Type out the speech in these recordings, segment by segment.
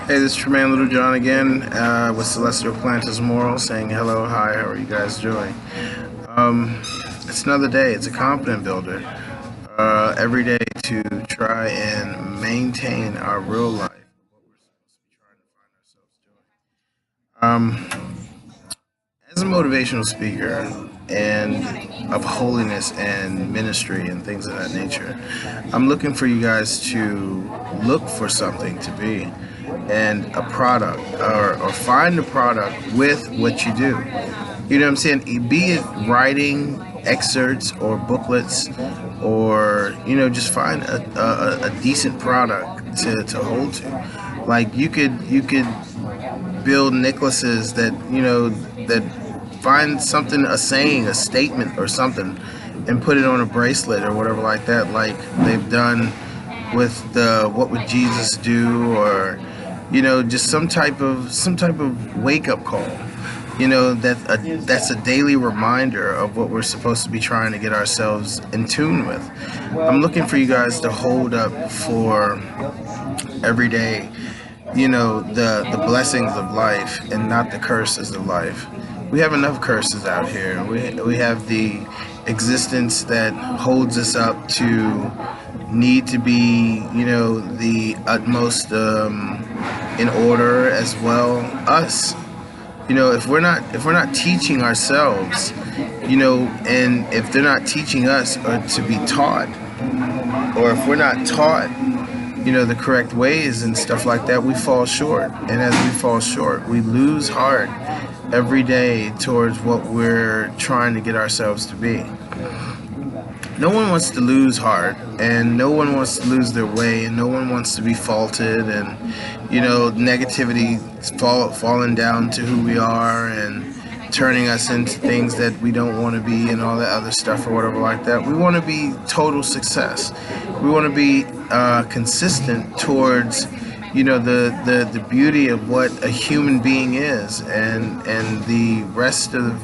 Hey, this is Tremaine Littlejohn again with Celestial Plantis Moral saying hello, hi, how are you guys doing? Um, it's another day. It's a confident builder. Every day to try and maintain our real life, what we're supposed to be trying to find ourselves as a motivational speaker and of holiness and ministry and things of that nature. I'm looking for you guys to look for something to be and a product or find a product with what you do. You know what I'm saying? Be it writing excerpts or booklets or, just find a decent product to hold to. Like you could build necklaces that, that find something, a saying, a statement or something, and put it on a bracelet or whatever like that, like they've done with the "What Would Jesus Do?" or just some type of wake up call. That's a daily reminder of what we're supposed to be trying to get ourselves in tune with. I'm looking for you guys to hold up for every day, the blessings of life and not the curses of life. We have enough curses out here. We have the existence that holds us up to need to be, the utmost in order as well. Us, if we're not teaching ourselves, and if they're not teaching us or to be taught, or if we're not taught, the correct ways and stuff like that, we fall short. And as we fall short, we lose heart every day towards what we're trying to get ourselves to be. No one wants to lose heart, and no one wants to lose their way, and no one wants to be faulted, and negativity falling down to who we are and turning us into things that we don't want to be, and all that other stuff or whatever like that. We want to be total success. We want to be consistent towards the beauty of what a human being is, and the rest of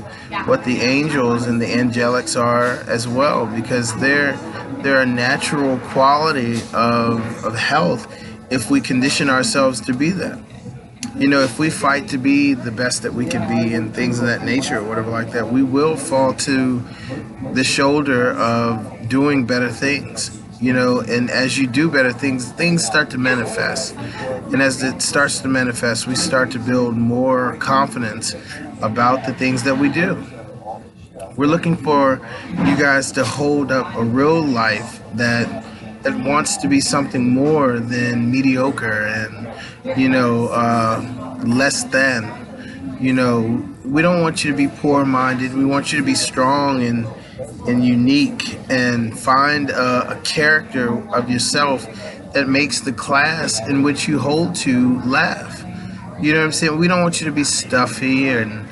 what the angels and the angelics are as well, because they're a natural quality of health if we condition ourselves to be that. If we fight to be the best that we can be and things of that nature or whatever like that, we will fall to the shoulder of doing better things. And as you do better things, things start to manifest. And as it starts to manifest, we start to build more confidence about the things that we do. We're looking for you guys to hold up a real life that wants to be something more than mediocre and less than. We don't want you to be poor-minded. We want you to be strong and unique, and find a character of yourself that makes the class in which you hold to laugh. You know what I'm saying? We don't want you to be stuffy and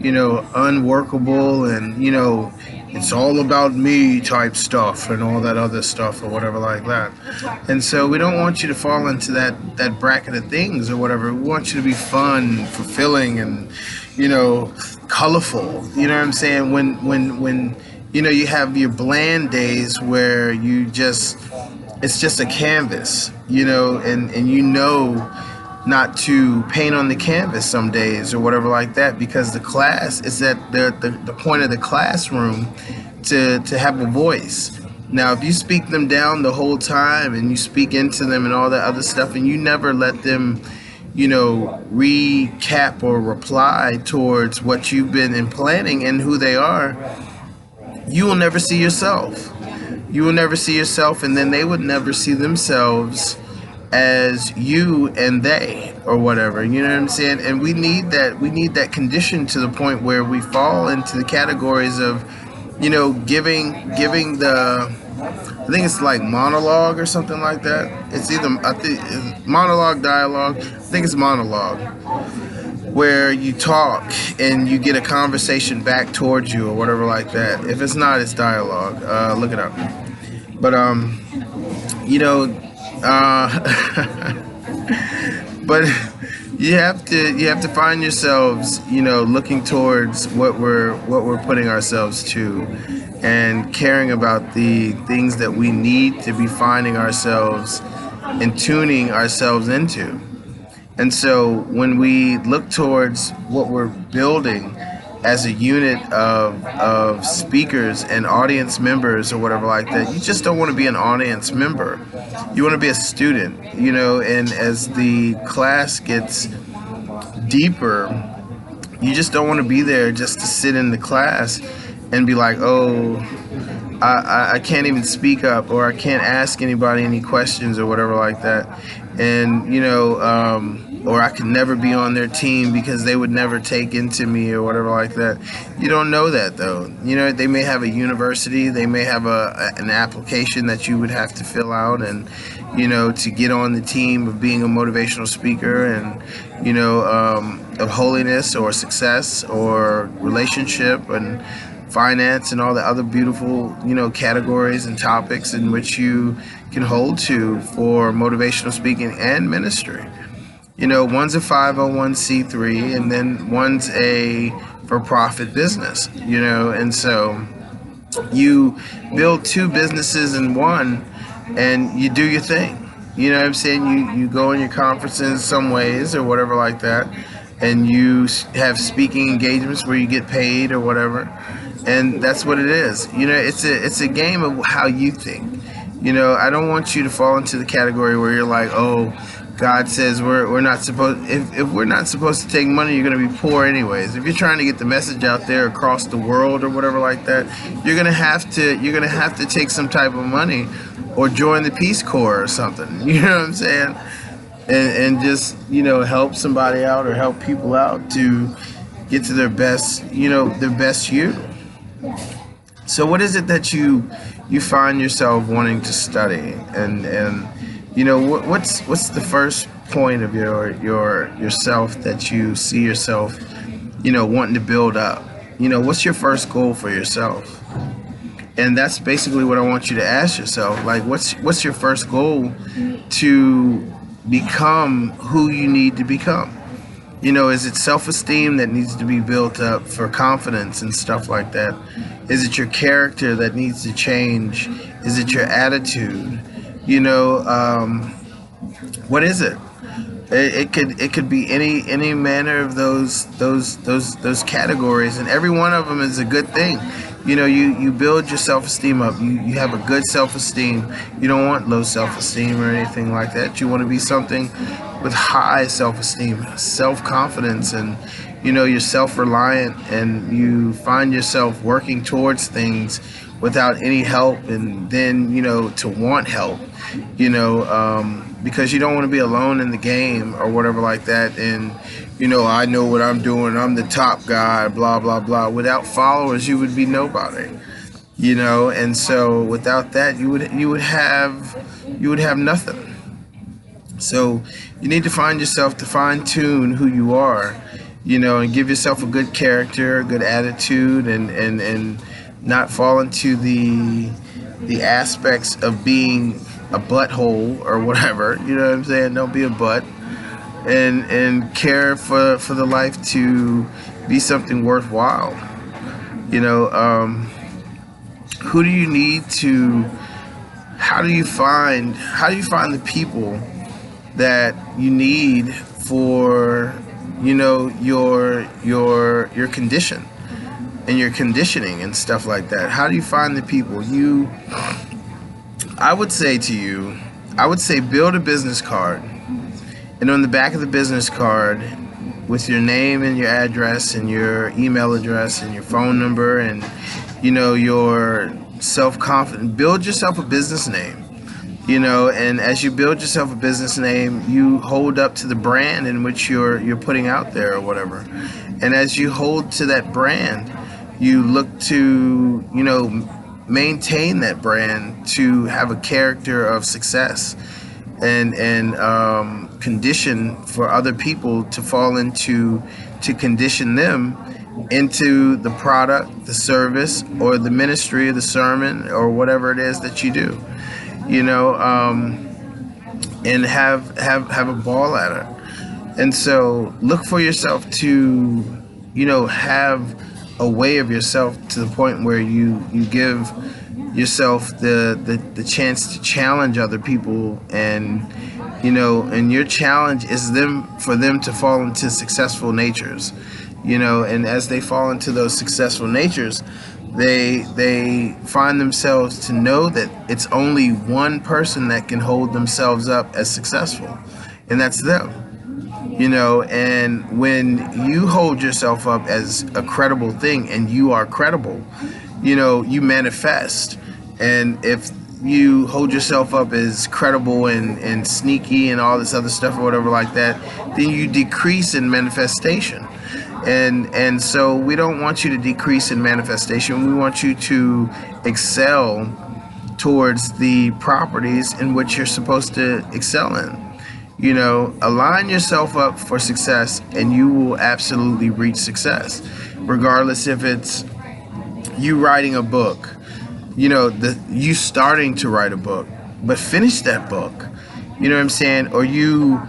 unworkable, and it's all about me type stuff and all that other stuff or whatever like that. And so we don't want you to fall into that bracket of things or whatever. We want you to be fun, fulfilling, and colorful. You know what I'm saying? When you have your bland days where it's just a canvas, and not to paint on the canvas some days or whatever like that, because the class is at the point of the classroom to have a voice. Now, if you speak them down the whole time and you speak into them and all that other stuff, and you never let them, recap or reply towards what you've been implanting and who they are, you will never see yourself. You will never see yourself, and then they would never see themselves as you and they or whatever. You know what I'm saying? And we need that condition to the point where we fall into the categories of giving the, I think it's like monologue or something like that. It's either, I think, monologue, dialogue. I think it's monologue, where you talk and you get a conversation back towards you or whatever like that. If it's not, it's dialogue. Look it up. But but you have to find yourselves, looking towards what we're putting ourselves to, and caring about the things that we need to be finding ourselves and tuning ourselves into. And so when we look towards what we're building as a unit of speakers and audience members or whatever like that, you just don't want to be an audience member. You want to be a student, you know, and as the class gets deeper, you just don't want to be there just to sit in the class and be like, oh, I can't even speak up, or I can't ask anybody any questions or whatever like that. And, you know, or I could never be on their team because they would never take into me or whatever like that. You don't know that, though. You know, they may have a university, they may have an application that you would have to fill out, and, you know, to get on the team of being a motivational speaker, and, you know, of holiness or success or relationship and finance and all the other beautiful, you know, categories and topics in which you can hold to for motivational speaking and ministry. You know, one's a 501c3 and then one's a for-profit business, you know, and so you build two businesses in one and you do your thing. You know what I'm saying? You go in your conferences some ways or whatever like that, and you have speaking engagements where you get paid or whatever. And that's what it is. You know, it's a game of how you think. You know, I don't want you to fall into the category where you're like, oh, God says we're not supposed, if we're not supposed to take money, you're going to be poor anyways. If you're trying to get the message out there across the world or whatever like that, you're going to have to take some type of money or join the Peace Corps or something. You know what I'm saying? And just, you know, help somebody out or help people out to get to their best, you know, their best you. So what is it that you find yourself wanting to study, and you know, what's the first point of yourself that you see yourself, you know, wanting to build up? You know, what's your first goal for yourself? And that's basically what I want you to ask yourself. Like, what's your first goal to become who you need to become? You know, is it self-esteem that needs to be built up for confidence and stuff like that? Is it your character that needs to change? Is it your attitude? You know, what is it? It could be any manner of those categories, and every one of them is a good thing. You know, you build your self-esteem up. You have a good self-esteem. You don't want low self-esteem or anything like that. You want to be something with high self-esteem, self-confidence, and, you know, you're self-reliant, and you find yourself working towards things without any help, and then, you know, to want help, you know, because you don't want to be alone in the game or whatever like that. And, you know, I know what I'm doing, I'm the top guy, blah blah blah. Without followers, you would be nobody, you know. And so without that, you would have nothing. So you need to find yourself, to fine-tune who you are, you know, and give yourself a good character, a good attitude, and not fall into the aspects of being a butthole or whatever. You know what I'm saying? Don't be a butt, and care for the life to be something worthwhile. You know, who do you need to? How do you find the people that you need for, you know, your condition and your conditioning and stuff like that? How do you find the people? I would say build a business card, and on the back of the business card, with your name and your address and your email address and your phone number and, you know, your self-confidence, build yourself a business name. You know, and as you build yourself a business name, you hold up to the brand in which you're putting out there or whatever. And as you hold to that brand, you look to, you know, maintain that brand to have a character of success, and condition for other people to fall into, to condition them into the product, the service, or the ministry, or the sermon, or whatever it is that you do. You know, and have a ball at it. And so look for yourself to, you know, have a way of yourself to the point where you give yourself the chance to challenge other people and And your challenge is for them to fall into successful natures, and as they fall into those successful natures, they find themselves to know that it's only one person that can hold themselves up as successful, and that's them. And when you hold yourself up as a credible thing and you are credible, you manifest. And if you hold yourself up as credible and sneaky and all this other stuff or whatever like that, then you decrease in manifestation. And so we don't want you to decrease in manifestation. We want you to excel towards the properties in which you're supposed to excel in. Align yourself up for success and you will absolutely reach success, regardless if it's you writing a book, you starting to write a book, but finish that book. You know what I'm saying? Or you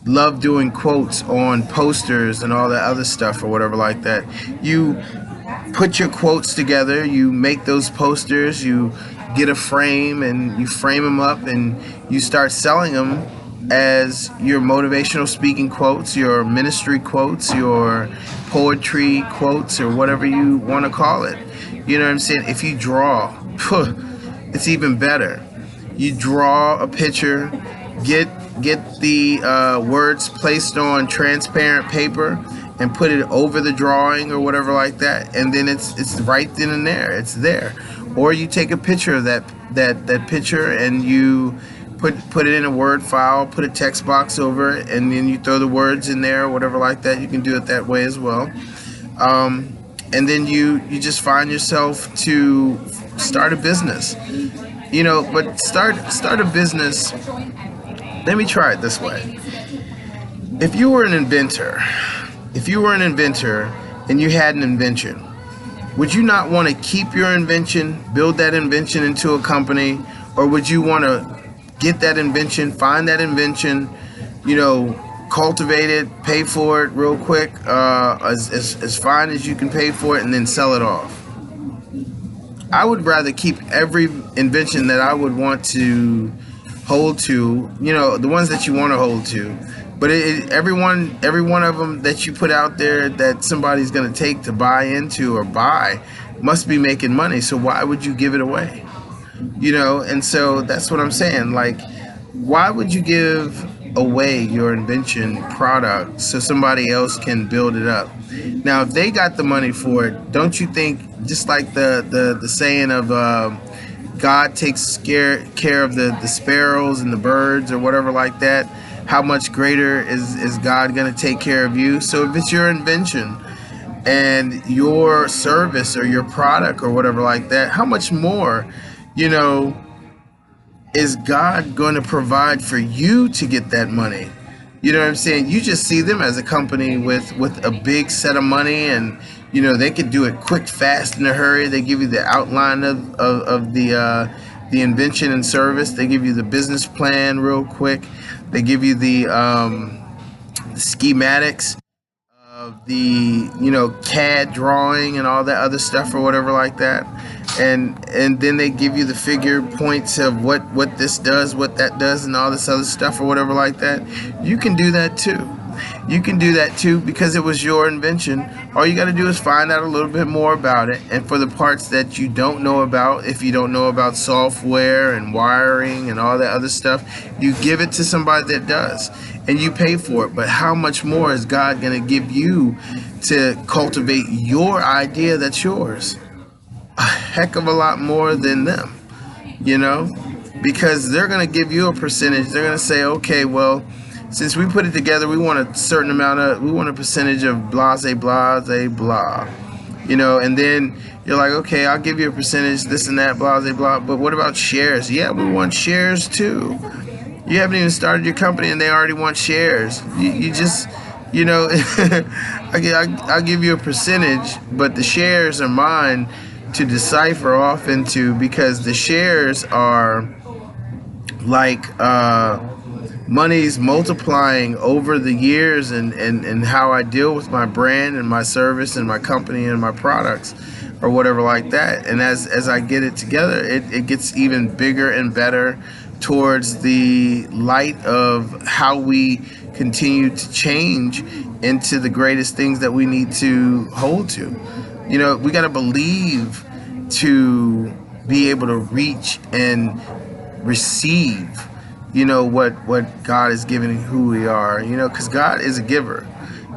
love doing quotes on posters and all that other stuff or whatever like that. You put your quotes together, you make those posters, you get a frame and you frame them up and you start selling them as your motivational speaking quotes, your ministry quotes, your poetry quotes, or whatever you want to call it. You know what I'm saying? If you draw, it's even better. You draw a picture, get the words placed on transparent paper and put it over the drawing or whatever like that, and then it's right then and there. It's there. Or you take a picture of that picture and you put it in a Word file, put a text box over it, and then you throw the words in there or whatever like that. You can do it that way as well. And then you just find yourself to start a business. But start a business. Let me try it this way. If you were an inventor and you had an invention, would you not want to keep your invention, build that invention into a company, or would you want to get that invention, find that invention, cultivate it, pay for it real quick, as fine as you can pay for it, and then sell it off? I would rather keep every invention that I would want to hold to, the ones that you want to hold to, but every one of them that you put out there that somebody's going to take to buy into or buy must be making money. So why would you give it away? And so that's what I'm saying. Like, why would you give away your invention product so somebody else can build it up? Now, if they got the money for it, don't you think, just like the saying of God takes care of the sparrows and the birds or whatever like that, how much greater is God going to take care of you? So if it's your invention and your service or your product or whatever like that, how much more is God going to provide for you to get that money? You know what I'm saying? You just see them as a company with a big set of money, and they could do it quick, fast, in a hurry. They give you the outline of the invention and service. They give you the business plan real quick. They give you the schematics of the CAD drawing and all that other stuff or whatever like that. And then they give you the figure points of what this does, what that does, and all this other stuff or whatever like that. You can do that too. You can do that too because it was your invention. All you got to do is find out a little bit more about it. And for the parts that you don't know about, if you don't know about software and wiring and all that other stuff, you give it to somebody that does and you pay for it. But how much more is God going to give you to cultivate your idea that's yours? A heck of a lot more than them, because they're going to give you a percentage. They're going to say, okay, well, since we put it together, we want a percentage of blase, blase, blah, and then you're like, okay, I'll give you a percentage, this and that, blase, blah, but what about shares? Yeah, we want shares too. You haven't even started your company and they already want shares. You just, I'll give you a percentage, but the shares are mine to decipher off into, because the shares are like money's multiplying over the years and how I deal with my brand and my service and my company and my products or whatever like that. And as I get it together, it gets even bigger and better, towards the light of how we continue to change into the greatest things that we need to hold to. You know, we got to believe to be able to reach and receive, you know, what God is giving, who we are, you know, because God is a giver.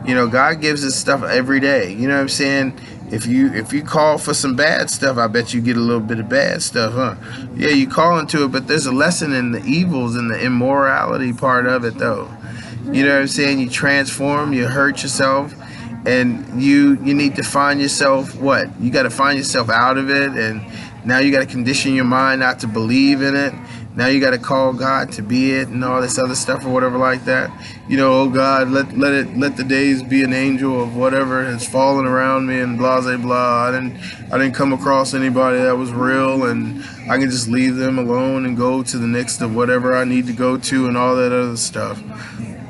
You know, God gives us stuff every day. You know what I'm saying? If you call for some bad stuff, I bet you get a little bit of bad stuff, huh? Yeah, you call into it, but there's a lesson in the evils and the immorality part of it, though. You know what I'm saying? You transform, you hurt yourself, and you need to find yourself, what? You got to find yourself out of it, and now you got to condition your mind not to believe in it. Now you got to call God to be it and all this other stuff or whatever like that. You know, oh God, let the days be an angel of whatever has fallen around me and blah blah blah. I didn't come across anybody that was real, and I can just leave them alone and go to the next of whatever I need to go to and all that other stuff.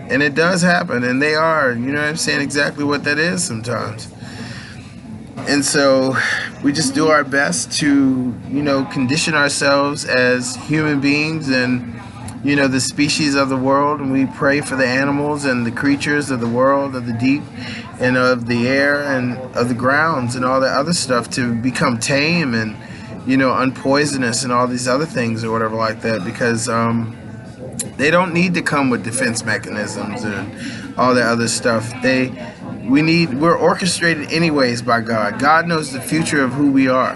And it does happen, and they are, you know what I'm saying, exactly what that is sometimes. And so we just do our best to, you know, condition ourselves as human beings and, you know, the species of the world. And we pray for the animals and the creatures of the world, of the deep and of the air and of the grounds and all that other stuff to become tame and, you know, unpoisonous and all these other things or whatever like that, because they don't need to come with defense mechanisms and all that other stuff. We're orchestrated anyways by God. God knows the future of who we are.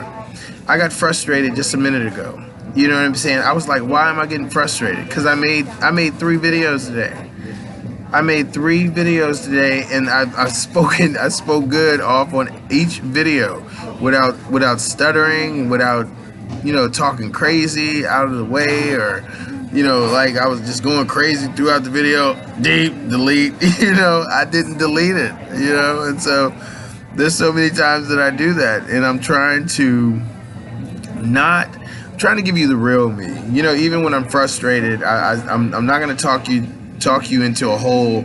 I got frustrated just a minute ago. You know what I'm saying? I was like, why am I getting frustrated? Because I made 3 videos today. I made 3 videos today, and I spoke good off on each video without stuttering, without, you know, talking crazy out of the way, or, you know, like I was just going crazy throughout the video. Delete, you know, I didn't delete it, you know, and so there's so many times that I do that, and I'm trying to give you the real me, you know. Even when I'm frustrated, I'm not going to talk you into a hole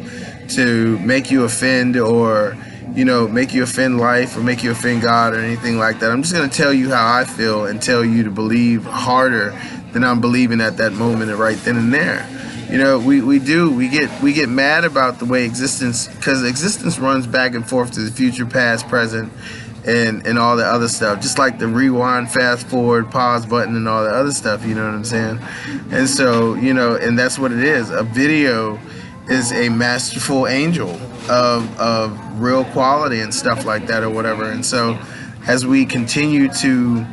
to make you offend, or, you know, make you offend life or make you offend God or anything like that. I'm just going to tell you how I feel and tell you to believe harder than I'm believing at that moment and right then and there. You know, we get mad about the way existence, because existence runs back and forth to the future, past, present, and all the other stuff, just like the rewind, fast forward, pause button and all the other stuff, you know what I'm saying? And so, you know, and that's what it is. A video is a masterful angel of real quality and stuff like that or whatever. And so as we continue to,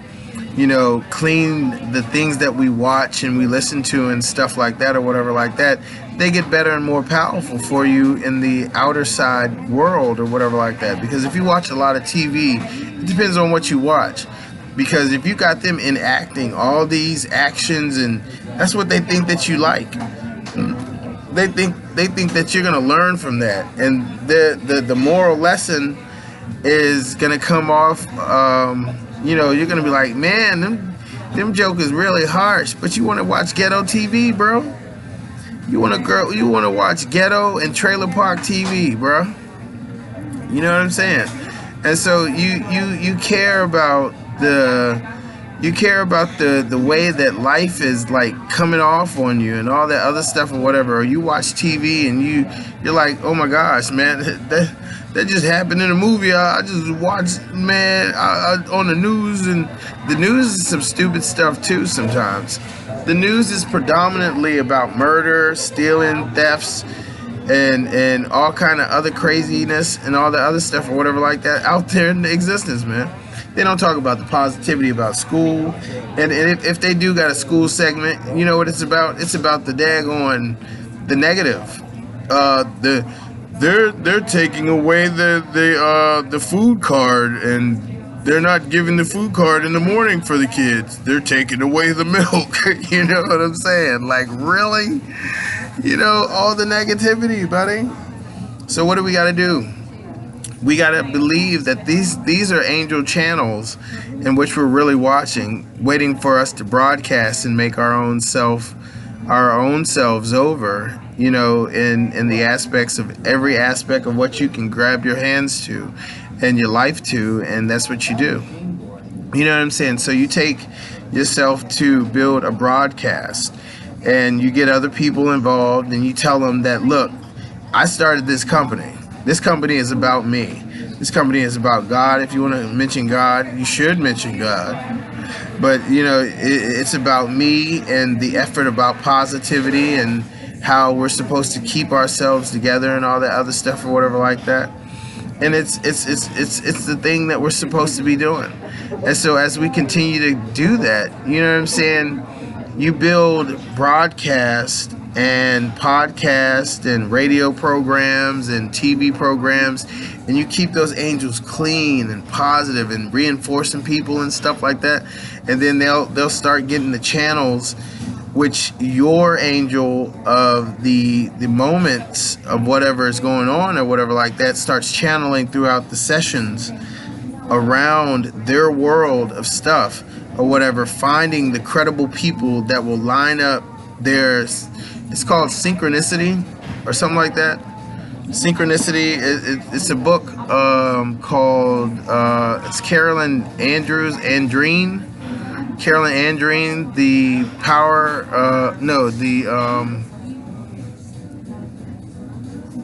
you know, clean the things that we watch and we listen to and stuff like that or whatever like that, they get better and more powerful for you in the outer side world or whatever like that. Because if you watch a lot of TV, it depends on what you watch. Because if you got them enacting all these actions, and that's what they think that you like, they think that you're gonna learn from that, and the moral lesson is gonna come off. You know, you're gonna be like, man, them jokers really harsh, but you want to watch ghetto TV, bro. You want to watch ghetto and trailer park TV, bro. You know what I'm saying? And so you care about the way that life is like coming off on you and all that other stuff or whatever. Or you watch TV and you're like, oh my gosh, man, that just happened in a movie. I just watched, man, on the news, and the news is some stupid stuff too sometimes. The news is predominantly about murder, stealing, thefts, and all kind of other craziness and all the other stuff or whatever like that out there in the existence, man. They don't talk about the positivity about school, and if they do got a school segment, you know what it's about? It's about the daggone, the negative. They're taking away the food card, and they're not giving the food card in the morning for the kids. They're taking away the milk. You know what I'm saying? Like, really? You know, all the negativity, buddy. So what do we got to do? We got to believe that these are angel channels in which we're really watching, waiting for us to broadcast and make our own selves over, you know, in the aspects of every aspect of what you can grab your hands to and your life to, and that's what you do. You know what I'm saying? So you take yourself to build a broadcast, and you get other people involved, and you tell them that, look, I started this company. This company is about me. This company is about God. If you want to mention God, you should mention God. But, you know, it's about me and the effort about positivity and how we're supposed to keep ourselves together and all that other stuff or whatever like that. And it's the thing that we're supposed to be doing. And so as we continue to do that, you know what I'm saying, you build broadcast and podcast and radio programs and TV programs, and you keep those angels clean and positive and reinforcing people and stuff like that, and then they'll start getting the channels which your angel of the moments of whatever is going on or whatever like that starts channeling throughout the sessions around their world of stuff or whatever, finding the credible people that will line up their, it's called synchronicity or something like that. Synchronicity, it's a book called, it's Carolyn Andreen, the power,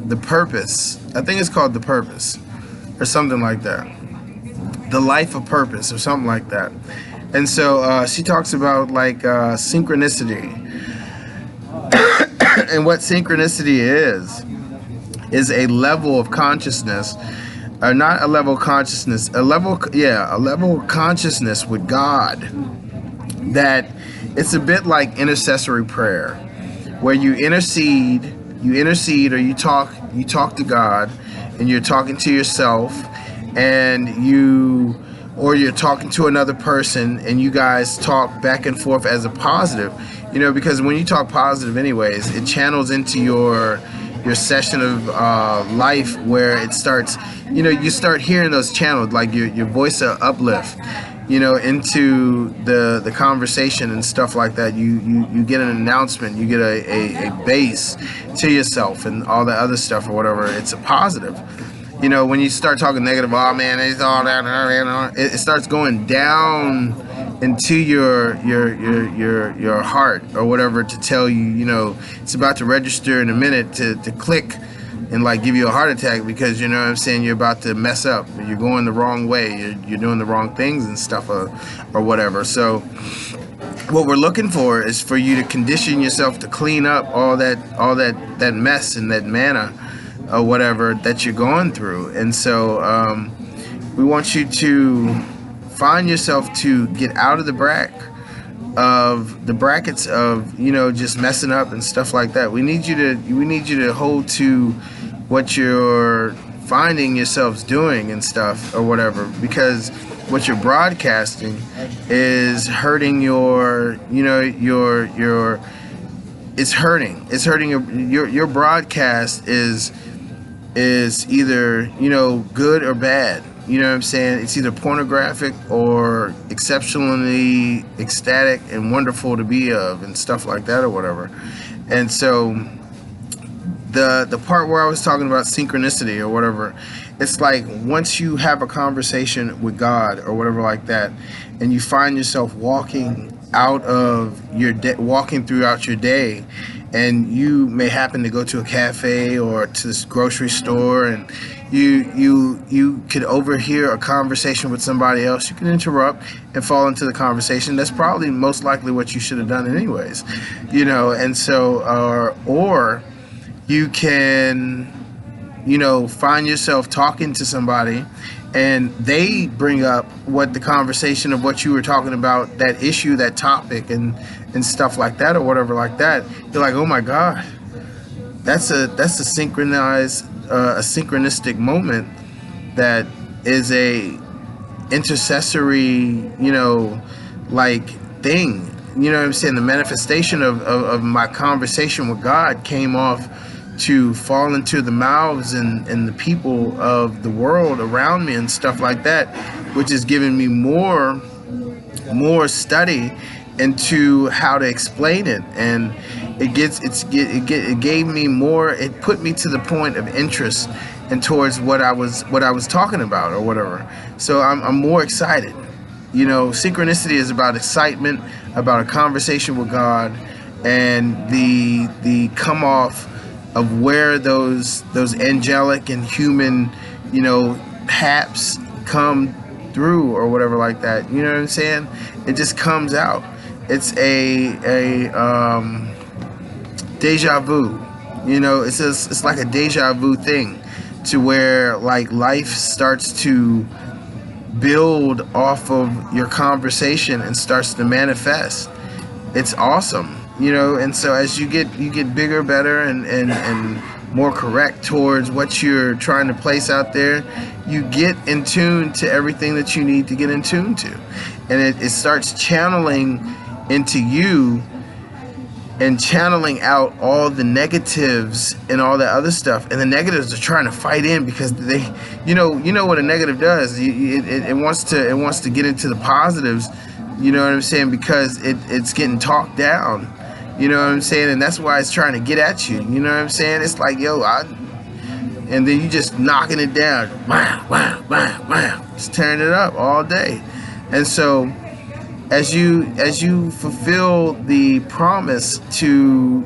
the purpose. I think it's called The Purpose or something like that. The Life of Purpose or something like that. And so she talks about like synchronicity. And what synchronicity is a level of consciousness, or not a level of consciousness, a level of consciousness with God, that it's a bit like intercessory prayer, where you intercede or you talk to God, and you're talking to yourself, and you're talking to another person, and you guys talk back and forth as a positive, you know, because when you talk positive anyways, it channels into your session of life, where it starts, you know, you start hearing those channels, like your voice of uplift, you know, into the conversation and stuff like that. You get an announcement, you get a base to yourself and all that other stuff or whatever. It's a positive. You know, when you start talking negative, oh man, it's all that, it starts going down into your heart or whatever, to tell you, you know, it's about to register in a minute to click and like give you a heart attack, because, you know what I'm saying, you're about to mess up, you're going the wrong way, you're doing the wrong things and stuff or whatever. So what we're looking for is for you to condition yourself to clean up all that mess and that manna or whatever that you're going through. And so we want you to find yourself to get out of the brackets of, you know, just messing up and stuff like that. We need you to hold to what you're finding yourselves doing and stuff or whatever, because what you're broadcasting is hurting your, you know, it's hurting your broadcast is either, you know, good or bad. You know what I'm saying? It's either pornographic or exceptionally ecstatic and wonderful to be of and stuff like that or whatever. And so the part where I was talking about synchronicity or whatever, it's like once you have a conversation with God or whatever like that, and you find yourself walking out of your day, walking throughout your day, and you may happen to go to a cafe or to this grocery store, and you could overhear a conversation with somebody else. You can interrupt and fall into the conversation. That's probably most likely what you should have done anyways, you know. And so or you can, you know, find yourself talking to somebody and they bring up what the conversation of what you were talking about, that issue, that topic, and stuff like that or whatever like that. You're like, oh my God, that's a synchronized a synchronistic moment that is a intercessory, you know, like thing. You know what I'm saying? The manifestation of my conversation with God came off to fall into the mouths and the people of the world around me and stuff like that, which is giving me more study into how to explain it. And it gave me more, it put me to the point of interest and towards what I was talking about or whatever. So I'm more excited. You know, synchronicity is about excitement, about a conversation with God, and the come off of where those angelic and human, haps come through or whatever like that. You know what I'm saying? It just comes out. It's a deja vu. It's like a deja vu thing, to where like life starts to build off of your conversation and starts to manifest. It's awesome. And so as you get bigger, better, and more correct towards what you're trying to place out there, you get in tune to everything that you need to get in tune to, and it starts channeling into you and channeling out all the negatives and all that other stuff. And the negatives are trying to fight in, because they, what a negative does. It wants to get into the positives. You know what I'm saying? Because it's getting talked down. You know what I'm saying? And that's why it's trying to get at you. You know what I'm saying? It's like, and then you just knocking it down. Wow, wow, wow, wow. Just tearing it up all day. And so as you fulfill the promise to,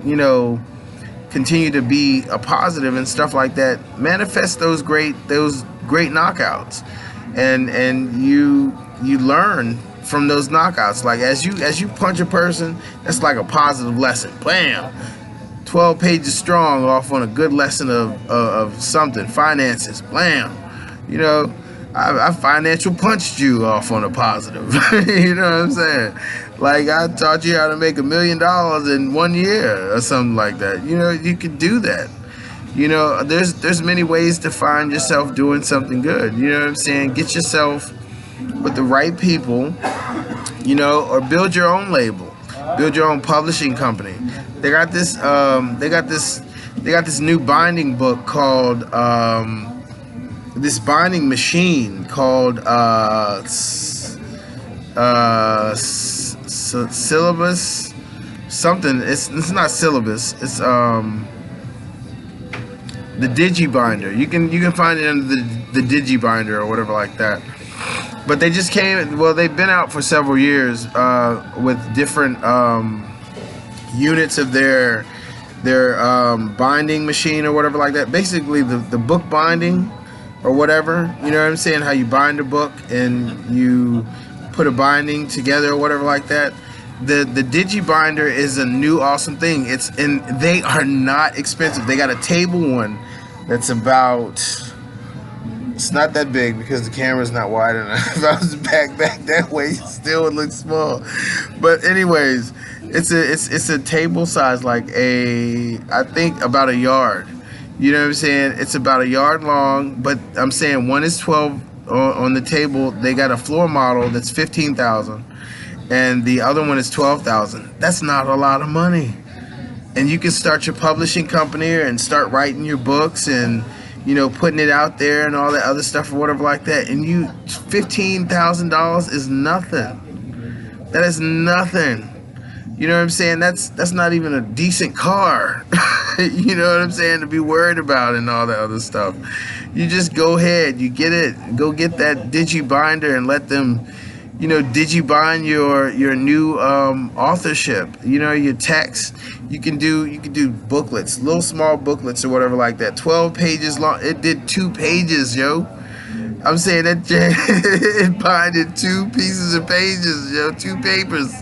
continue to be a positive and stuff like that, manifest those great knockouts. And you learn from those knockouts. Like as you punch a person, that's like a positive lesson. Bam! 12 pages strong off on a good lesson of something. Finances. Blam! I financial punched you off on a positive. You know what I'm saying? Like I taught you how to make $1 million in 1 year or something like that. You can do that. There's many ways to find yourself doing something good. You know what I'm saying? Get yourself with the right people, or build your own label, build your own publishing company. They got this new binding book called this binding machine called syllabus something. It's not syllabus. It's the Digibinder. You can find it under the Digibinder or whatever like that. But they just came. Well, they've been out for several years with different units of their binding machine or whatever like that. Basically, the book binding or whatever. You know what I'm saying? How you bind a book and you put a binding together or whatever like that. The Digibinder is a new awesome thing. They are not expensive. They got a table one that's about. It's not that big because the camera's not wide enough. If I was back that way, it still would look small. But anyways, it's a table size, like I think about a yard. You know what I'm saying? It's about a yard long, but I'm saying one is 12 on the table. They got a floor model that's $15,000, and the other one is $12,000. That's not a lot of money. And you can start your publishing company and start writing your books and putting it out there and all that other stuff or whatever like that. And $15,000 is nothing. That is nothing. You know what I'm saying? That's not even a decent car. You know what I'm saying? To be worried about and all that other stuff. You just go ahead. You get it. Go get that Digibinder and let them, digibind your new authorship. Your text. You can do booklets, little small booklets or whatever like that. 12 pages long. It did 2 pages, yo. I'm saying that it binded 2 pieces of pages, yo, 2 papers.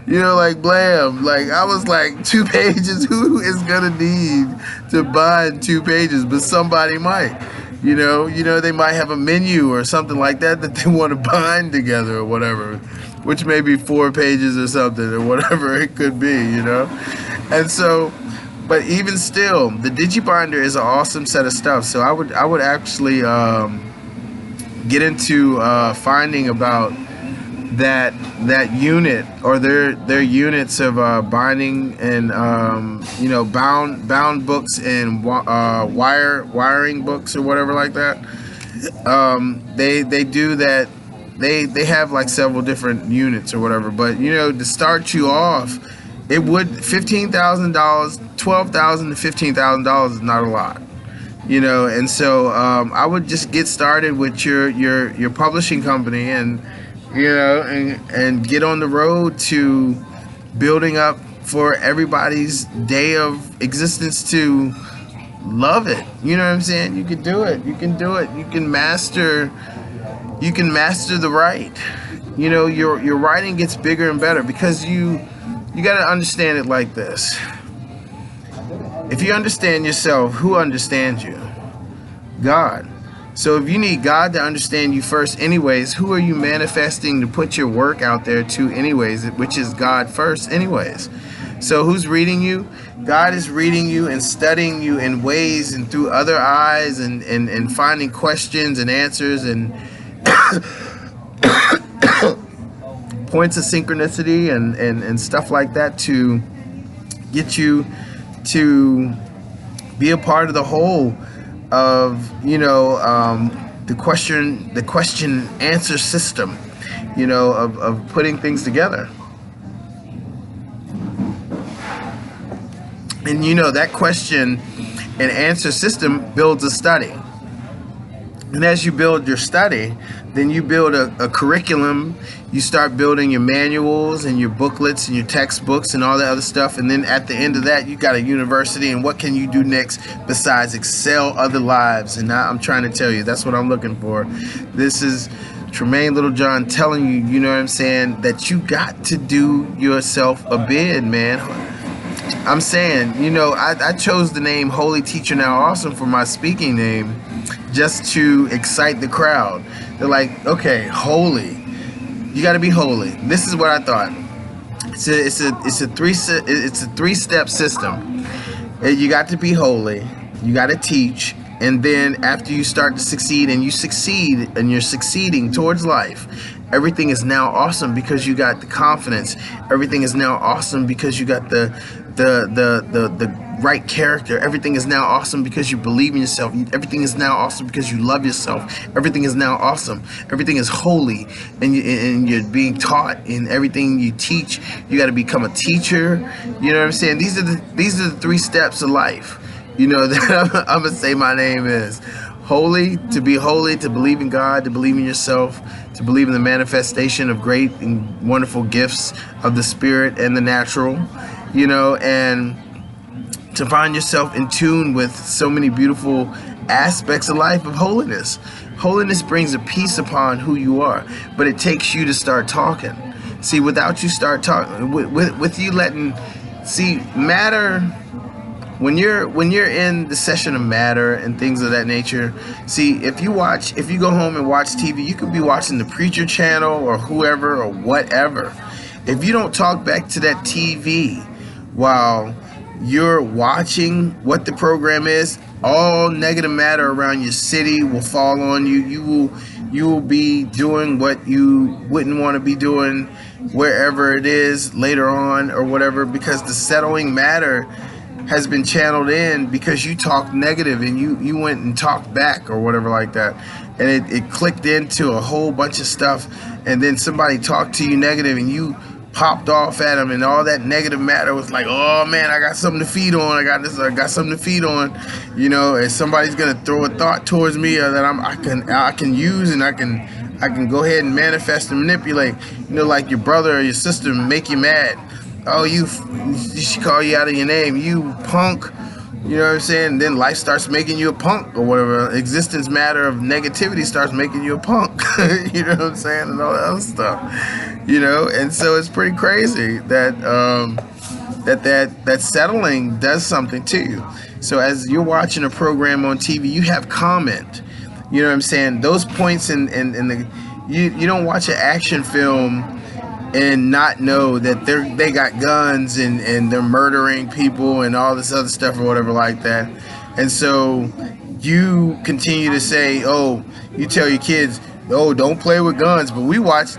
Like blam. Like I was like 2 pages. Who is gonna need to bind 2 pages? But somebody might. They might have a menu or something like that they want to bind together or whatever, which may be 4 pages or something or whatever it could be, And so, but even still, the Digibinder is an awesome set of stuff. So I would actually get into finding about that unit or their units of binding and bound books and wiring books or whatever like that. They do that. They have like several different units or whatever. But to start you off, it would $15,000, $12,000 to $15,000 is not a lot. And so I would just get started with your publishing company and and get on the road to building up for everybody's day of existence to love it. You know what I'm saying? You can do it. You can do it. You can master the write. You know, your writing gets bigger and better because you got to understand it like this. If you understand yourself, who understands you? God. So if you need God to understand you first anyways, who are you manifesting to put your work out there to anyways, which is God first anyways? So who's reading you? God is reading you and studying you in ways and through other eyes and finding questions and answers and points of synchronicity and stuff like that to get you to be a part of the whole of, you know, the question answer system, you know, of putting things together. And you know, that question and answer system builds a study. And as you build your study, then you build a curriculum. You start building your manuals and your booklets and your textbooks and all that other stuff. And then at the end of that, you got a university. And what can you do next besides excel other lives? And now I'm trying to tell you, that's what I'm looking for. This is Tremaine Littlejohn telling you, you know what I'm saying, that you got to do yourself a bid, man. I'm saying, you know, I chose the name Holy Teacher Now Awesome for my speaking name just to excite the crowd. They're like, okay, holy. You got to be holy. This is what I thought. It's a three-step system. You got to be holy. You got to teach. And then after you start to succeed and you succeed and you're succeeding towards life, everything is now awesome because you got the confidence. Everything is now awesome because you got the right character. Everything is now awesome because you believe in yourself. Everything is now awesome because you love yourself. Everything is now awesome. Everything is holy, and you're being taught. In everything you teach, you got to become a teacher. You know what I'm saying? These are the 3 steps of life. You know that I'm gonna say my name is holy, to be holy, to believe in God, to believe in yourself, to believe in the manifestation of great and wonderful gifts of the spirit and the natural, you know, and to find yourself in tune with so many beautiful aspects of life of holiness. Holiness brings a peace upon who you are, but it takes you to start talking. See, without you start talking, with you letting, see, matter. When you're in the session of matter and things of that nature, see, if you go home and watch TV, you could be watching the Preacher Channel or whoever or whatever. If you don't talk back to that TV while you're watching what the program is, all negative matter around your city will fall on you. You will be doing what you wouldn't want to be doing wherever it is later on or whatever, because the settling matter has been channeled in because you talked negative and you went and talked back or whatever like that, and it clicked into a whole bunch of stuff, and then somebody talked to you negative and you popped off at them, and all that negative matter was like, oh man, I got something to feed on, I got something to feed on, you know, and somebody's gonna throw a thought towards me that I can use, and I can go ahead and manifest and manipulate, you know, like your brother or your sister make you mad. Oh, she call you out of your name, you punk. You know what I'm saying? And then life starts making you a punk or whatever. Existence matter of negativity starts making you a punk. You know what I'm saying? And all that other stuff. You know, and so it's pretty crazy that that settling does something to you. So as you're watching a program on TV, you have comment. You know what I'm saying? Those points in the you don't watch an action film and not know that they got guns and they're murdering people and all this other stuff or whatever like that. And so you continue to say, oh, you tell your kids, oh, don't play with guns, but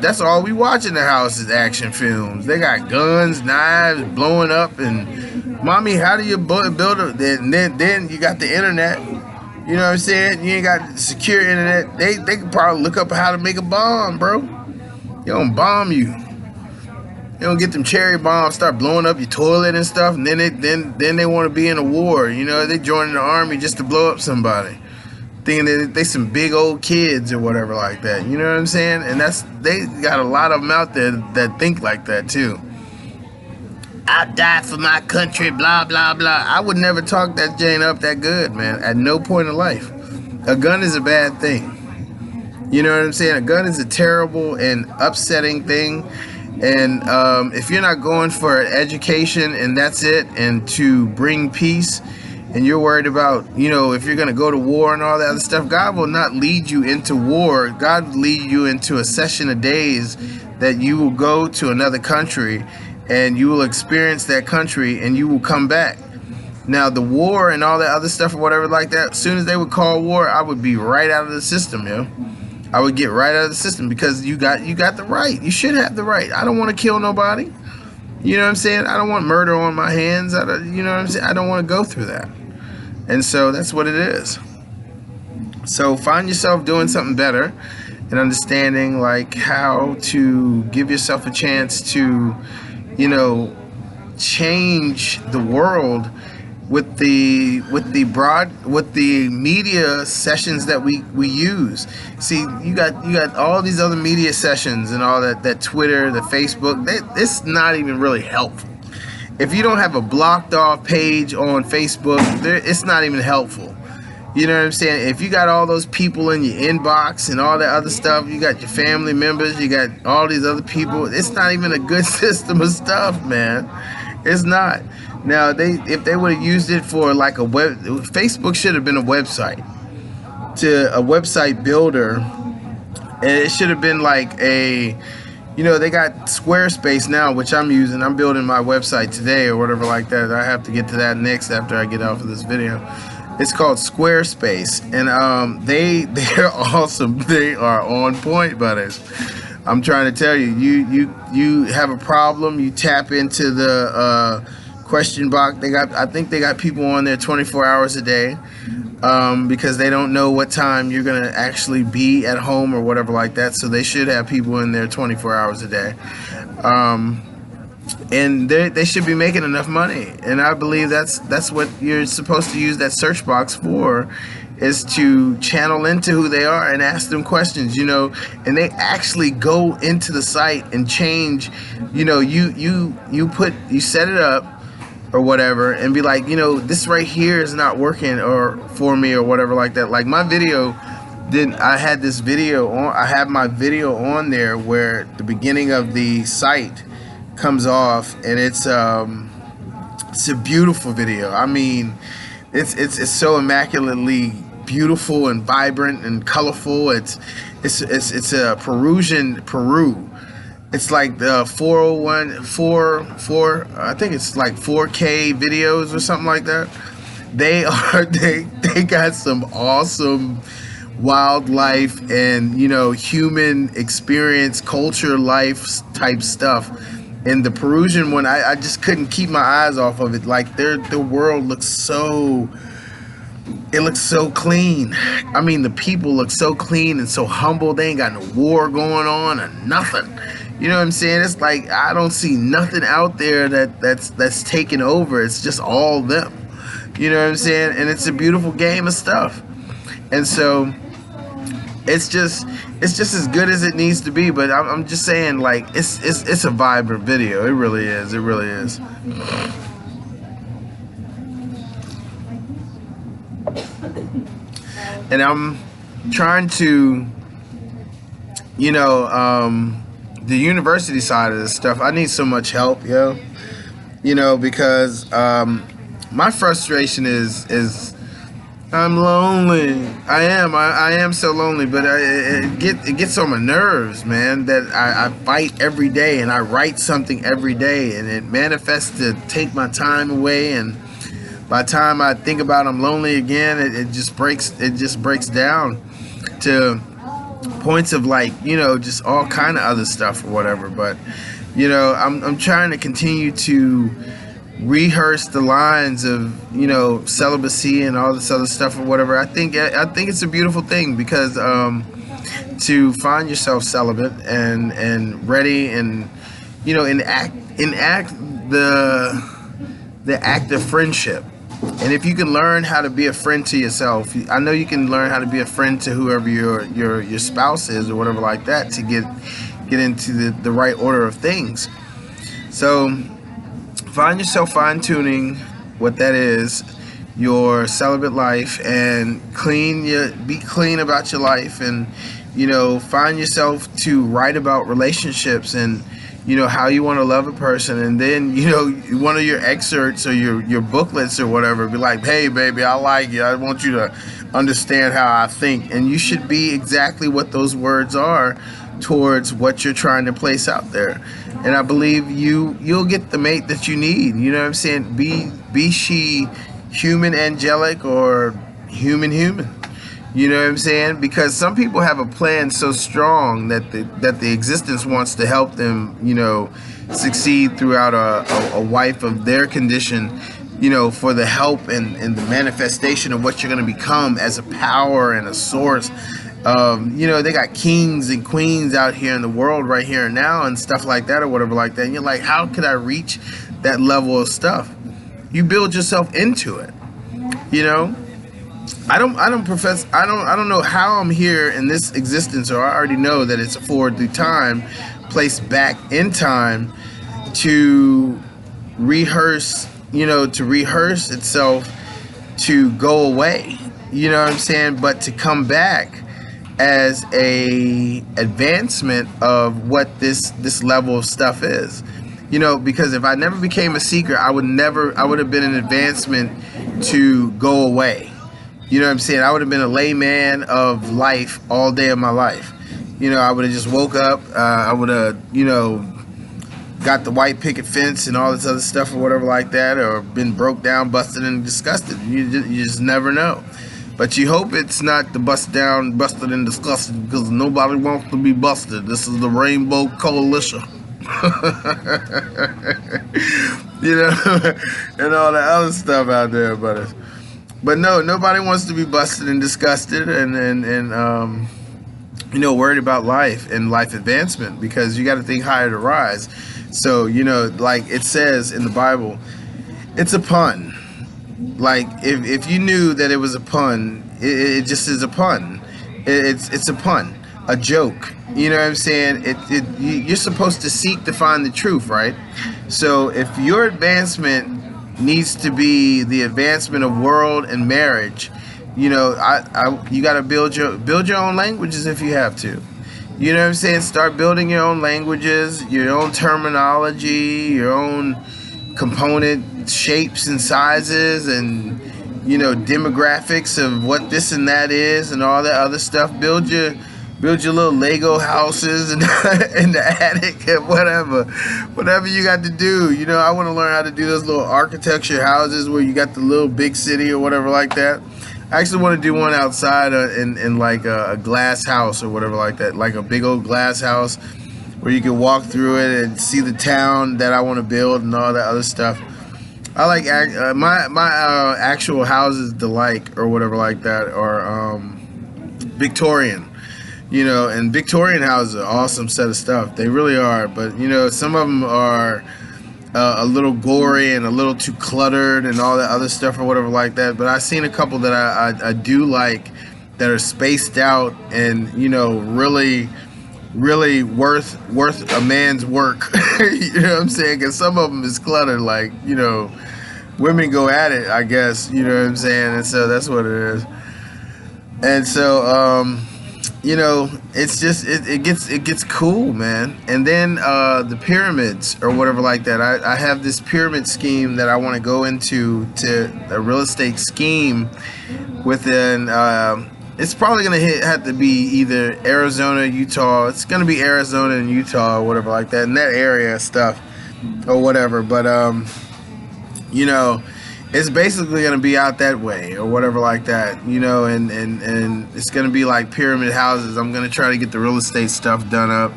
that's all we watch in the house is action films. They got guns, knives, blowing up, and mommy, how do you build it? Then you got the internet. You know what I'm saying? You ain't got secure internet. They can probably look up how to make a bomb, bro. They don't bomb you. They don't get them cherry bombs, start blowing up your toilet and stuff, and then they want to be in a war. You know, they join the army just to blow up somebody, thinking that they some big old kids or whatever like that. You know what I'm saying? And they got a lot of them out there that think like that too. I'll die for my country, blah, blah, blah. I would never talk that Jane up that good, man, at no point in life. A gun is a bad thing. You know what I'm saying? A gun is a terrible and upsetting thing. And if you're not going for education and that's it, and to bring peace, and you're worried about, you know, if you're going to go to war and all that other stuff, God will not lead you into war. God will lead you into a session of days that you will go to another country and you will experience that country and you will come back. Now, the war and all that other stuff or whatever like that, as soon as they would call war, I would be right out of the system, yo. I would get right out of the system, because you got the right. You should have the right. I don't want to kill nobody. You know what I'm saying? I don't want murder on my hands. You know what I'm saying? I don't want to go through that. And so that's what it is. So find yourself doing something better and understanding like how to give yourself a chance to, you know, change the world with the media sessions that we use. See, you got all these other media sessions and all that Twitter, the Facebook. It's not even really helpful. If you don't have a blocked off page on Facebook, it's not even helpful. You know what I'm saying? If you got all those people in your inbox and all that other stuff, you got your family members, you got all these other people. It's not even a good system of stuff, man. It's not. Now, if they would have used it for like a web, Facebook should have been a website, to a website builder, and it should have been like a, you know, they got Squarespace now, which I'm using. I'm building my website today or whatever like that. I have to get to that next after I get off of this video. It's called Squarespace, and they're awesome. They are on point, buddies. I'm trying to tell you, you have a problem, you tap into the question box. I think they got people on there 24 hours a day, because they don't know what time you're gonna actually be at home or whatever like that. So they should have people in there 24 hours a day, and they should be making enough money. And I believe that's what you're supposed to use that search box for, is to channel into who they are and ask them questions, you know. And they actually go into the site and change, you know, you set it up or whatever, and be like, you know, this right here is not working or for me or whatever like that. Like my video, I had this video on, I have my video on there where the beginning of the site comes off, and it's a beautiful video. I mean, it's so immaculately beautiful and vibrant and colorful. It's a Peru. It's like the 4 I think it's like 4K videos or something like that. They got some awesome wildlife and, you know, human experience, culture, life type stuff. And the Peruvian one, I just couldn't keep my eyes off of it. Like the world looks so, it looks so clean. I mean, the people look so clean and so humble. They ain't got no war going on or nothing. You know what I'm saying? It's like I don't see nothing out there that's taken over. It's just all them. You know what I'm saying? And it's a beautiful game of stuff. And so it's just as good as it needs to be. But I'm just saying, like, it's a vibrant video. It really is. It really is. And I'm trying to, you know, the university side of this stuff, I need so much help, yo. You know, because my frustration is I'm lonely. I am so lonely, but it gets on my nerves, man, that I fight every day and I write something every day, and it manifests to take my time away, and by the time I think about I'm lonely again, it just breaks down to points of, like, you know, just all kind of other stuff or whatever. But, you know, I'm trying to continue to rehearse the lines of, you know, celibacy and all this other stuff or whatever. I think it's a beautiful thing, because to find yourself celibate and ready, and, you know, enact the act of friendship. And if you can learn how to be a friend to yourself, I know you can learn how to be a friend to whoever your spouse is or whatever like that, to get into the right order of things. So find yourself fine-tuning what that is, your celibate life, and be clean about your life, and find yourself to write about relationships, and how you want to love a person. And then one of your excerpts or your booklets or whatever be like, hey baby, I like you, I want you to understand how I think. And you should be exactly what those words are towards what you're trying to place out there. And I believe you'll get the mate that you need. You know what I'm saying? Be she human angelic or human. You know what I'm saying? Because some people have a plan so strong that the existence wants to help them, succeed throughout a wife of their condition, for the help and the manifestation of what you're going to become as a power and a source. They got kings and queens out here in the world right here and now and stuff like that or whatever like that. And you're like, how could I reach that level of stuff? You build yourself into it. I don't know how I'm here in this existence, or I already know that it's forward through time, placed back in time to rehearse, itself to go away. You know what I'm saying? But to come back as a advancement of what this level of stuff is. Because if I never became a seeker, I would have been an advancement to go away. You know what I'm saying? I would have been a layman of life all day of my life. I would have just woke up. I would have, got the white picket fence and all this other stuff or whatever like that, or been broke down, busted, and disgusted. You just never know. But you hope it's not the busted and disgusted, because nobody wants to be busted. This is the Rainbow Coalition. And all the other stuff out there, but no, nobody wants to be busted and disgusted and worried about life and life advancement, because you got to think higher to rise. So like it says in the Bible, it's a pun. Like if you knew that it was a pun, it just is a pun. It's a pun, a joke. You know what I'm saying? You're supposed to seek to find the truth, right? So if your advancement needs to be the advancement of world and marriage, you got to build your own languages if you have to. You know what I'm saying? Start building your own languages, your own terminology, your own component shapes and sizes, and demographics of what this and that is, and all that other stuff. Build your little Lego houses and in the attic and whatever you got to do. I want to learn how to do those little architecture houses where you got the little big city or whatever like that. I actually want to do one outside in like a glass house or whatever like that, like a big old glass house where you can walk through it and see the town that I want to build and all that other stuff. I like my actual houses, or whatever like that, are Victorian. And Victorian houses are an awesome set of stuff. They really are. But, some of them are a little gory and a little too cluttered and all that other stuff or whatever like that. But I've seen a couple that I do like, that are spaced out and, really, really worth a man's work. You know what I'm saying? Because some of them is cluttered, like, women go at it, I guess. You know what I'm saying? And so that's what it is. And so, it's just it gets cool, man. And then the pyramids or whatever like that. I have this pyramid scheme that I want to go into, to a real estate scheme within. It's probably gonna have to be either Arizona, Utah. It's gonna be Arizona and Utah or whatever like that, in that area stuff or whatever. But it's basically going to be out that way or whatever like that, and it's going to be like pyramid houses. I'm going to try to get the real estate stuff done up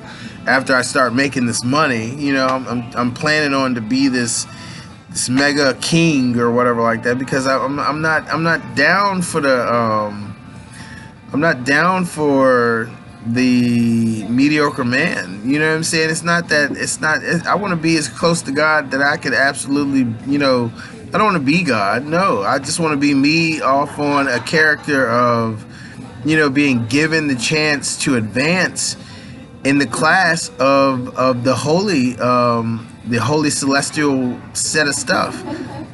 after I start making this money. I'm planning on to be this mega king or whatever like that, because I'm not down for the mediocre man. You know what I'm saying? I want to be as close to God that I could absolutely, I don't want to be God. No, I just want to be me, off on a character of, being given the chance to advance in the class of the holy the holy celestial set of stuff.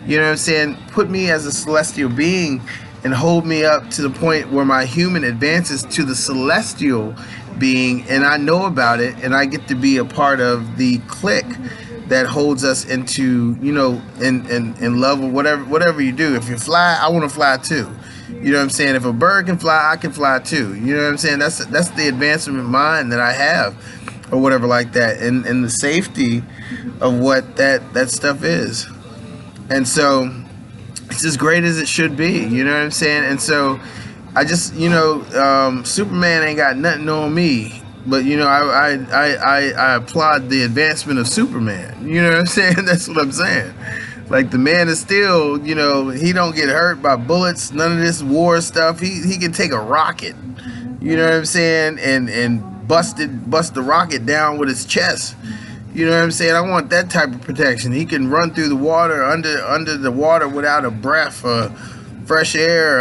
You know what I'm saying? Put me as a celestial being and hold me up to the point where my human advances to the celestial being, and I know about it, and I get to be a part of the clique that holds us into, you know, in love or whatever you do. If you fly, I want to fly too. You know what I'm saying? If a bird can fly, I can fly too. You know what I'm saying? That's the advancement mind that I have, or whatever like that, and the safety of what that stuff is. And so it's as great as it should be. You know what I'm saying? And so I just, you know, Superman ain't got nothing on me. But, you know, I applaud the advancement of Superman. You know what I'm saying? That's what I'm saying. Like, the Man of Steel, you know, he don't get hurt by bullets, none of this war stuff. He can take a rocket, you know what I'm saying, and bust the rocket down with his chest. You know what I'm saying? I want that type of protection. He can run through the water, under the water without a breath, fresh air,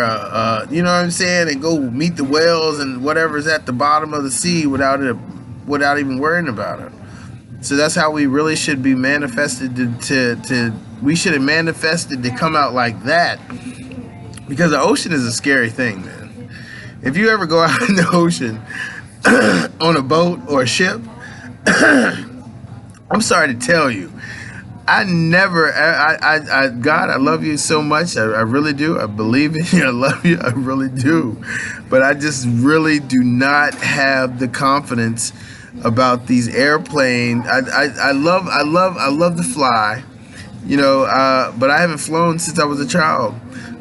you know what I'm saying, and go meet the whales and whatever's at the bottom of the sea without even worrying about it. So that's how we really should be manifested we should have manifested to come out like that, because the ocean is a scary thing, man. If you ever go out in the ocean on a boat or a ship, I'm sorry to tell you, God, I love you so much. I really do. I believe in you. I love you. I really do. But I just really do not have the confidence about these airplanes. I love to fly, you know, but I haven't flown since I was a child.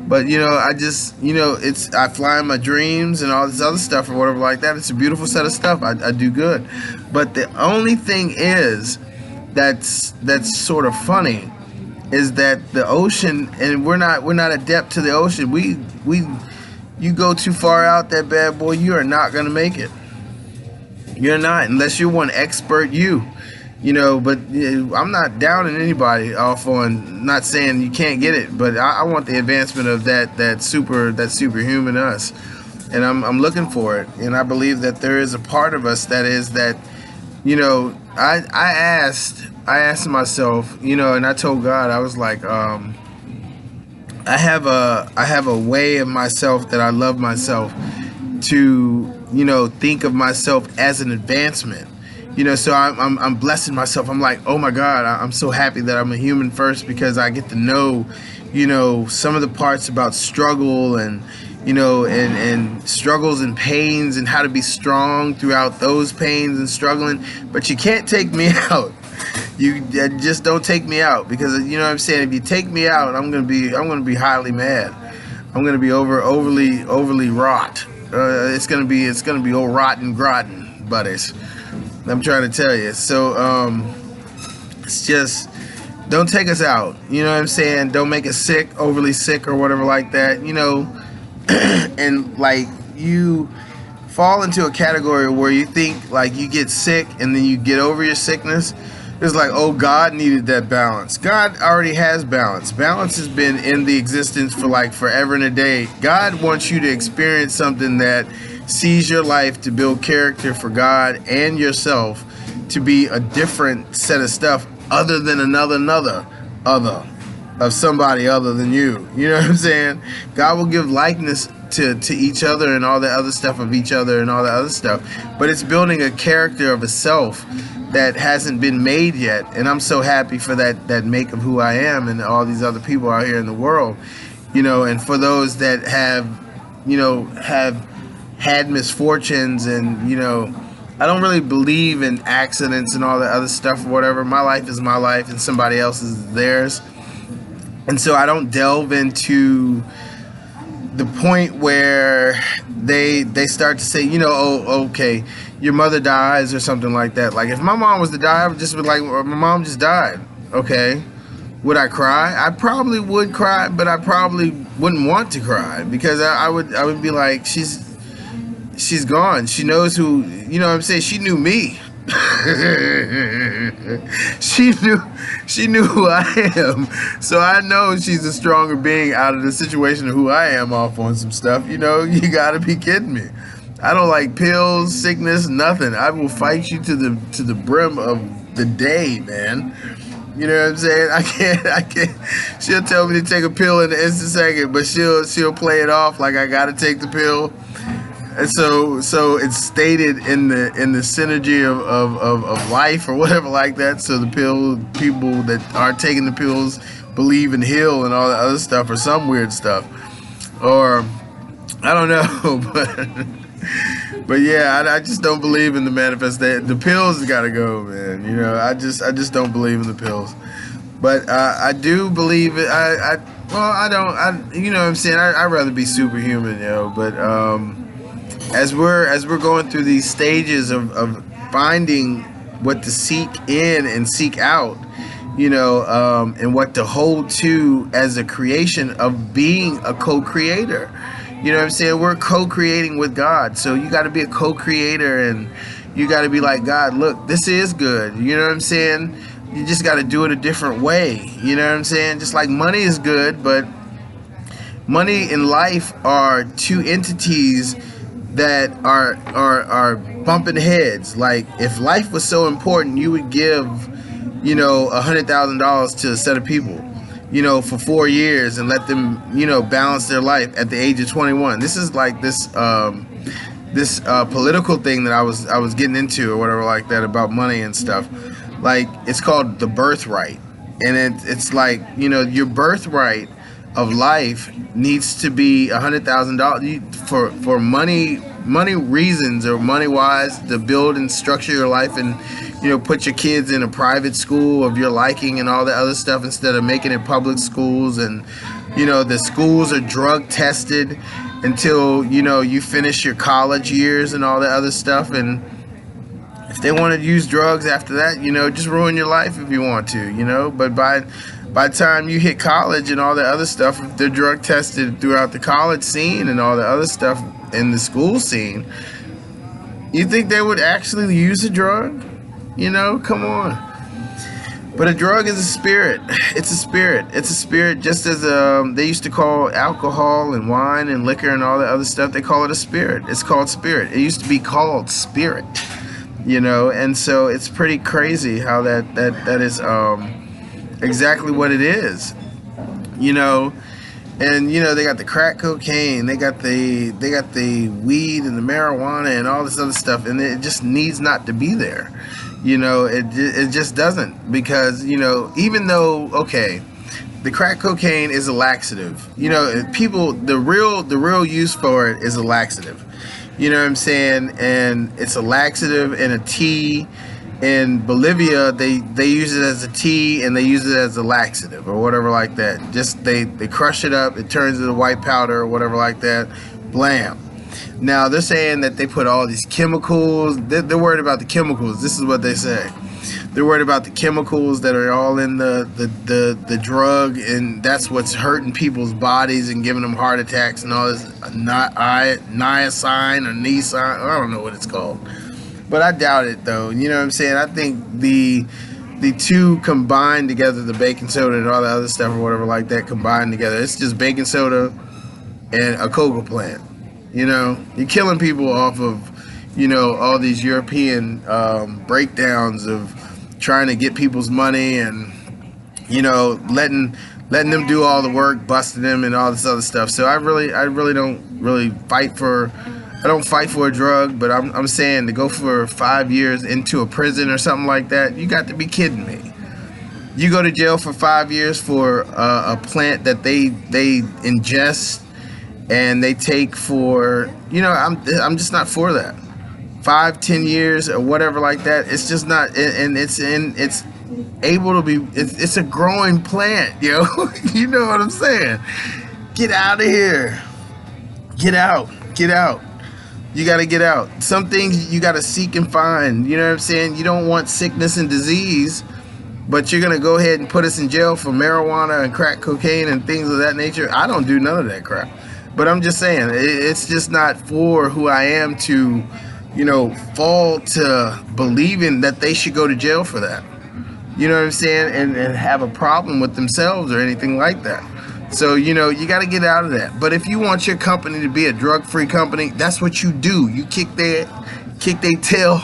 But, you know, I just, you know, I fly in my dreams and all this other stuff or whatever like that. It's a beautiful set of stuff. I do good. But the only thing is, that's sort of funny, is that the ocean, and we're not adept to the ocean. You go too far out, that bad boy, you are not gonna make it. You're not, unless you're one expert, you know. But I'm not downing anybody off on, not saying you can't get it, but I want the advancement of that superhuman us, and I'm looking for it, and I believe that there is a part of us that is that, you know. I asked myself, you know, and I told God, I was like, I have a way of myself that I love myself to, you know, think of myself as an advancement, you know. So I'm blessing myself. I'm like, oh my God, I'm so happy that I'm a human first, because I get to know, you know, some of the parts about struggle and, you know, and struggles and pains, and how to be strong throughout those pains and struggling. But you can't take me out. You just don't take me out, because, you know what I'm saying, if you take me out, I'm gonna be highly mad. I'm gonna be overly wrought. It's gonna be old rotten grotten buddies. I'm trying to tell you. So it's just, don't take us out. You know what I'm saying? Don't make us sick, overly sick or whatever like that. You know. And like, you fall into a category where you think like you get sick and then you get over your sickness. It's like, oh, God needed that balance. God already has balance. Balance has been in the existence for like forever and a day. God wants you to experience something that sees your life to build character for God and yourself, to be a different set of stuff other than another of somebody other than you. You know what I'm saying? God will give likeness to each other and all the other stuff of each other and all the other stuff, but it's building a character of a self that hasn't been made yet. And I'm so happy for that make of who I am and all these other people out here in the world, you know. And for those that have, you know, have had misfortunes, and, you know, I don't really believe in accidents and all that other stuff or whatever. My life is my life and somebody else's is theirs. And so I don't delve into the point where they start to say, you know, oh, okay, your mother dies or something like that. Like, if my mom was to die, I would just be like, well, my mom just died. Okay. Would I cry? I probably would cry, but I probably wouldn't want to cry, because I would be like, she's gone. She knows who, you know what I'm saying? She knew me. she knew who I am, so I know she's a stronger being out of the situation of who I am off on some stuff. You know, you gotta be kidding me. I don't like pills, sickness, nothing. I will fight you to the brim of the day, man. You know what I'm saying? I can't. She'll tell me to take a pill in an instant second, but she'll play it off like I gotta take the pill. And so it's stated in the synergy of life or whatever like that. So the people that are taking the pills believe in heal and all that other stuff or some weird stuff. Or I don't know, but yeah, I just don't believe in the manifestation. The pills gotta go, man. You know, I just don't believe in the pills. But I do believe it. I don't. You know what I'm saying? I'd rather be superhuman, you know. But as we're going through these stages of finding what to seek in and seek out, you know, and what to hold to as a creation of being a co-creator. You know what I'm saying? We're co-creating with God. So you got to be a co-creator, and you got to be like, God, look, this is good. You know what I'm saying? You just got to do it a different way. You know what I'm saying? Just like money is good, but money and life are two entities that are bumping heads. Like, if life was so important, you would give, you know, $100,000 to a set of people, you know, for 4 years and let them, you know, balance their life at the age of 21. This is like this political thing that I was getting into or whatever like that about money and stuff. Like, it's called the birthright, and it's like, you know, your birthright of life needs to be $100,000 for money reasons, or money wise, to build and structure your life, and, you know, put your kids in a private school of your liking and all the other stuff, instead of making it public schools. And, you know, the schools are drug tested until, you know, you finish your college years and all the other stuff. And if they want to use drugs after that, you know, just ruin your life if you want to, you know. But by the time you hit college and all the other stuff, if they're drug tested throughout the college scene and all the other stuff in the school scene, you think they would actually use a drug? You know, come on. But a drug is a spirit. It's a spirit. It's a spirit, just as they used to call alcohol and wine and liquor and all the other stuff. They call it a spirit. It's called spirit. It used to be called spirit, you know. And so it's pretty crazy how that is exactly what it is, you know. And, you know, they got the crack cocaine, they got the weed and the marijuana and all this other stuff, and it just needs not to be there. You know, it just doesn't, because, you know, even though, okay, the crack cocaine is a laxative, you know, people, the real use for it is a laxative, you know what I'm saying? And it's a laxative and a tea. In Bolivia, they use it as a tea, and they use it as a laxative or whatever like that. Just they crush it up, it turns into white powder or whatever like that. Blam. Now they're saying that they put all these chemicals. They're worried about the chemicals. This is what they say. They're worried about the chemicals that are all in the drug, and that's what's hurting people's bodies and giving them heart attacks and all this. Niacin or Nissan, I don't know what it's called. But I doubt it, though. You know what I'm saying? I think the two combined together, the baking soda and all the other stuff or whatever like that combined together, it's just baking soda and a cocoa plant. You know, you're killing people off of, you know, all these European breakdowns of trying to get people's money and, you know, letting them do all the work, busting them and all this other stuff. So I really don't really fight for. I don't fight for a drug, but I'm saying to go for 5 years into a prison or something like that, you got to be kidding me. You go to jail for 5 years for a plant that they ingest and they take for, you know, I'm just not for that. 5-10 years or whatever like that. It's just not, and it's able to be. It's a growing plant, yo. You know what I'm saying? Get out of here. Get out. Get out. You got to get out. Some things you got to seek and find. You know what I'm saying? You don't want sickness and disease, but you're going to go ahead and put us in jail for marijuana and crack cocaine and things of that nature. I don't do none of that crap. But I'm just saying, it's just not for who I am to, you know, fall to believing that they should go to jail for that. You know what I'm saying? And have a problem with themselves or anything like that. So, you know, you got to get out of that. But if you want your company to be a drug-free company, that's what you do. You kick their tail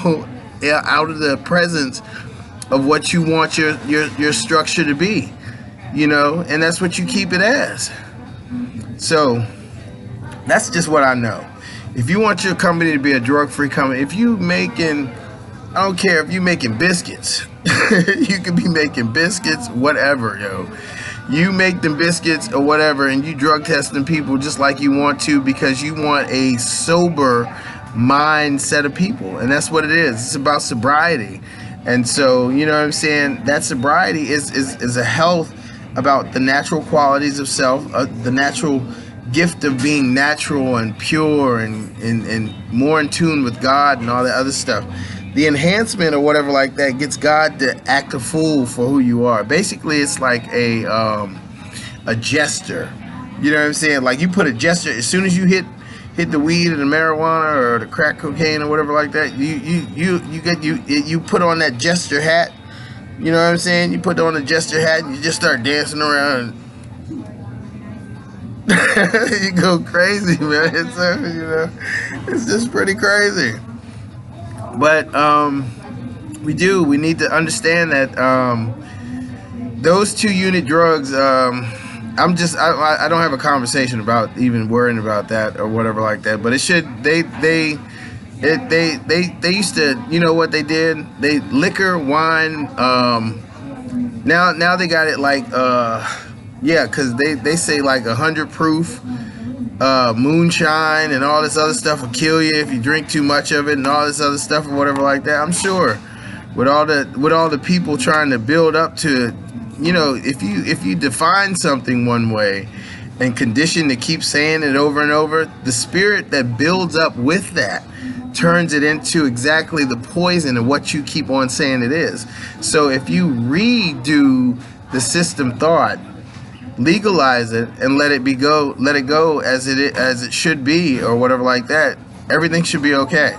out of the presence of what you want your structure to be, you know, and that's what you keep it as. So that's just what I know. If you want your company to be a drug-free company, if you making, I don't care if you making biscuits, you could be making biscuits, whatever, yo. You make them biscuits or whatever, and you drug testing people just like you want to, because you want a sober mindset of people, and that's what it is. It's about sobriety. And so, you know what I'm saying, that sobriety is a health about the natural qualities of self, the natural gift of being natural and pure and more in tune with God and all that other stuff. The enhancement or whatever like that gets God to act a fool for who you are. Basically, it's like a gesture. You know what I'm saying? Like you put a gesture as soon as you hit the weed or the marijuana or the crack cocaine or whatever like that. You put on that gesture hat. You know what I'm saying? You put on the gesture hat and you just start dancing around. You go crazy, man. You know, it's just pretty crazy. But we need to understand that those 2 unit drugs, I don't have a conversation about even worrying about that or whatever like that, but it should, they used to, you know what they did, they liquor, wine, now they got it like yeah, because they say like 100 proof moonshine and all this other stuff will kill you if you drink too much of it and all this other stuff or whatever like that. I'm sure with all the people trying to build up to it, you know, if you define something one way and condition to keep saying it over and over, the spirit that builds up with that turns it into exactly the poison of what you keep on saying it is. So if you redo the system thought, legalize it and let it go as it should be or whatever like that, everything should be okay.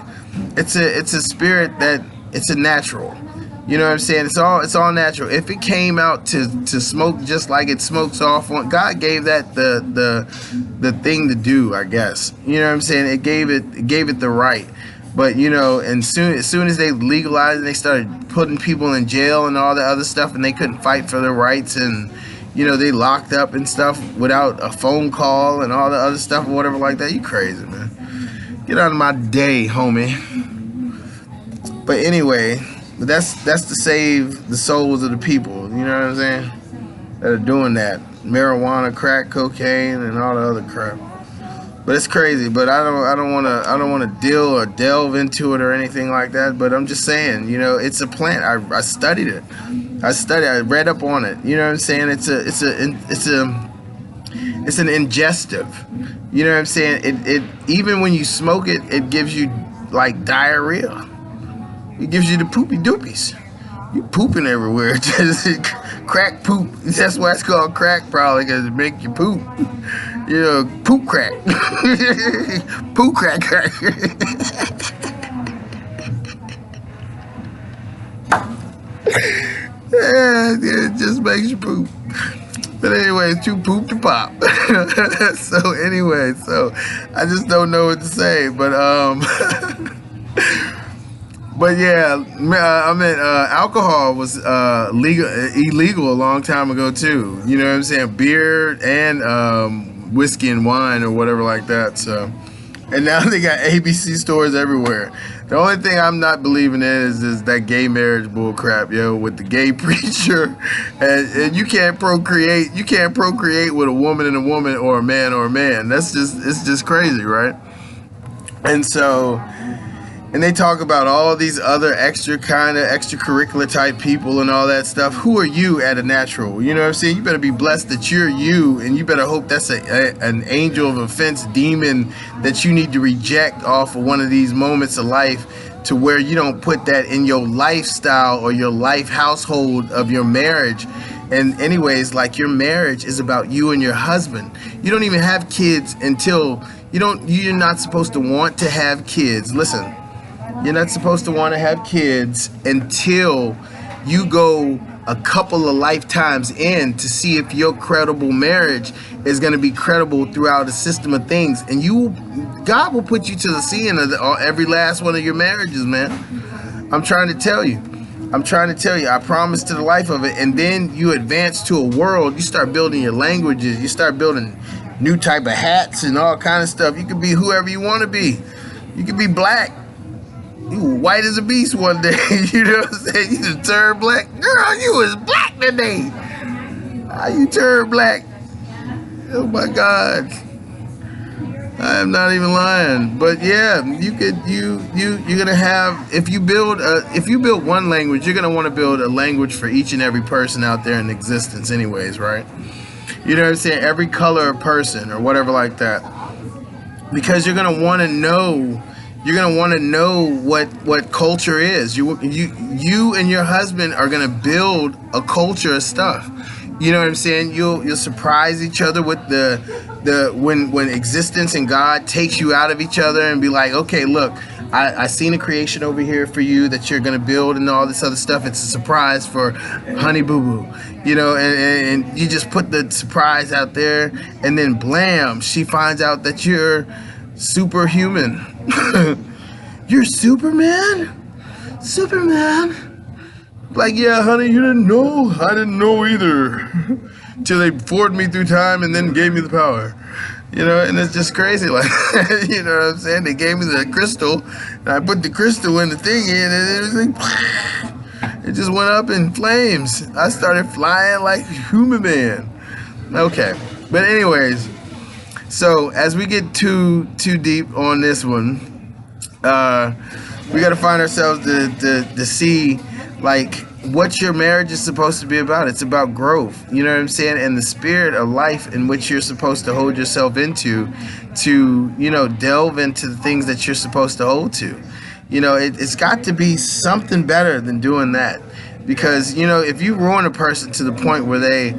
It's a spirit that it's a natural. You know what I'm saying? It's all natural. If it came out to smoke just like it smokes off, God gave that the thing to do, I guess. You know what I'm saying? It gave it the right. But you know, and as soon as they legalized it, they started putting people in jail and all the other stuff, and they couldn't fight for their rights, and you know, they locked up and stuff without a phone call and all the other stuff or whatever like that. You crazy, man. Get out of my day, homie. But anyway, that's to save the souls of the people, you know what I'm saying, that are doing that. Marijuana, crack, cocaine, and all the other crap. But it's crazy. But I don't want to deal or delve into it or anything like that. But I'm just saying, you know, it's a plant. I studied it. I read up on it. You know what I'm saying? It's an ingestive. You know what I'm saying? It even when you smoke it, it gives you like diarrhea. It gives you the poopy doopies. You pooping everywhere. Crack poop. That's why it's called crack, probably, because it make you poop. You know, poop crack. Poop crack. Yeah, it just makes you poop. But anyway, it's too poop to pop. So anyway, so I just don't know what to say. But but yeah, I mean, alcohol was illegal a long time ago too. You know what I'm saying? Beer and whiskey and wine or whatever like that. So, and now they got ABC stores everywhere. The only thing I'm not believing in is that gay marriage bull crap, yo, with the gay preacher, and you can't procreate. You can't procreate with a woman and a woman or a man or a man. It's just crazy, right? And so. And they talk about all these other extracurricular type people and all that stuff. Who are you at a natural? You know what I'm saying? You better be blessed that you're you, and you better hope that's an angel of offense demon that you need to reject off of one of these moments of life, to where you don't put that in your lifestyle or your life household of your marriage. And anyways, like, your marriage is about you and your husband. You don't even have kids until you're not supposed to want to have kids. Listen. You're not supposed to want to have kids until you go a couple of lifetimes in to see if your credible marriage is going to be credible throughout a system of things. And God will put you to the scene of every last one of your marriages, man. I'm trying to tell you. I'm trying to tell you, I promise to the life of it. And then you advance to a world, you start building your languages, you start building new type of hats and all kind of stuff. You can be whoever you want to be. You can be black. You white as a beast one day. You know what I'm saying? You just turn black. Girl, you was black today. How you turn black? Oh my God. I am not even lying. But yeah, you're gonna have, if you build one language, you're gonna want to build a language for each and every person out there in existence anyways, right? You know what I'm saying? Every color of person or whatever like that. Because you're gonna want to know what culture is. You and your husband are gonna build a culture of stuff. You know what I'm saying? You'll surprise each other with when existence and God takes you out of each other and be like, okay, look, I seen a creation over here for you that you're gonna build and all this other stuff. It's a surprise for Honey Boo Boo, you know, and you just put the surprise out there, and then blam, she finds out that you're superhuman. You're Superman? Superman? Like, yeah, honey, you didn't know? I didn't know either. Till they forwarded me through time and then gave me the power. You know, and it's just crazy. Like, you know what I'm saying? They gave me the crystal, and I put the crystal in the thing in, and it was like, it just went up in flames. I started flying like Human Man. Okay, but anyways, so as we get too deep on this one, we got to find ourselves to see, like, what your marriage is supposed to be about. It's about growth, you know what I'm saying, and the spirit of life in which you're supposed to hold yourself into, to, you know, delve into the things that you're supposed to hold to. You know, it's got to be something better than doing that, because, you know, if you ruin a person to the point where they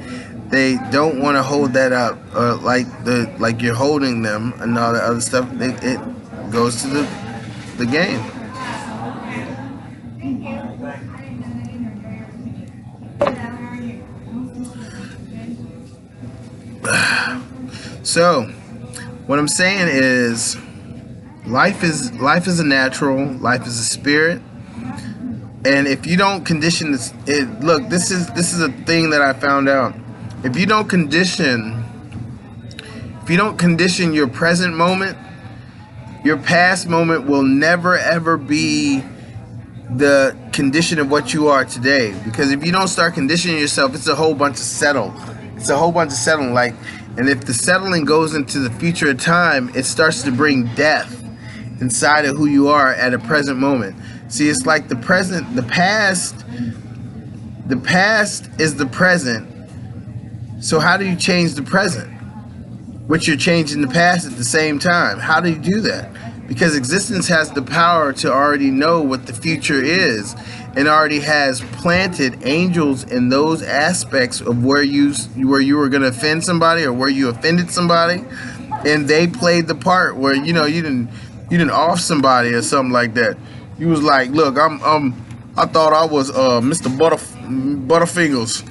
don't want to hold that up, like you're holding them and all that other stuff, it goes to the game. So what I'm saying is, life is a natural, life is a spirit, and if you don't condition this, look, this is a thing that I found out. If you don't condition your present moment, your past moment will never ever be the condition of what you are today. Because if you don't start conditioning yourself, it's a whole bunch of settle. It's a whole bunch of settling. Like, and if the settling goes into the future of time, it starts to bring death inside of who you are at a present moment. See, it's like the present, the past is the present. So how do you change the present, which you're changing the past at the same time? How do you do that? Because existence has the power to already know what the future is, and already has planted angels in those aspects of where you were going to offend somebody, or where you offended somebody, and they played the part where, you know, you didn't off somebody or something like that. You was like, look, I thought I was Mr. Butterfingers.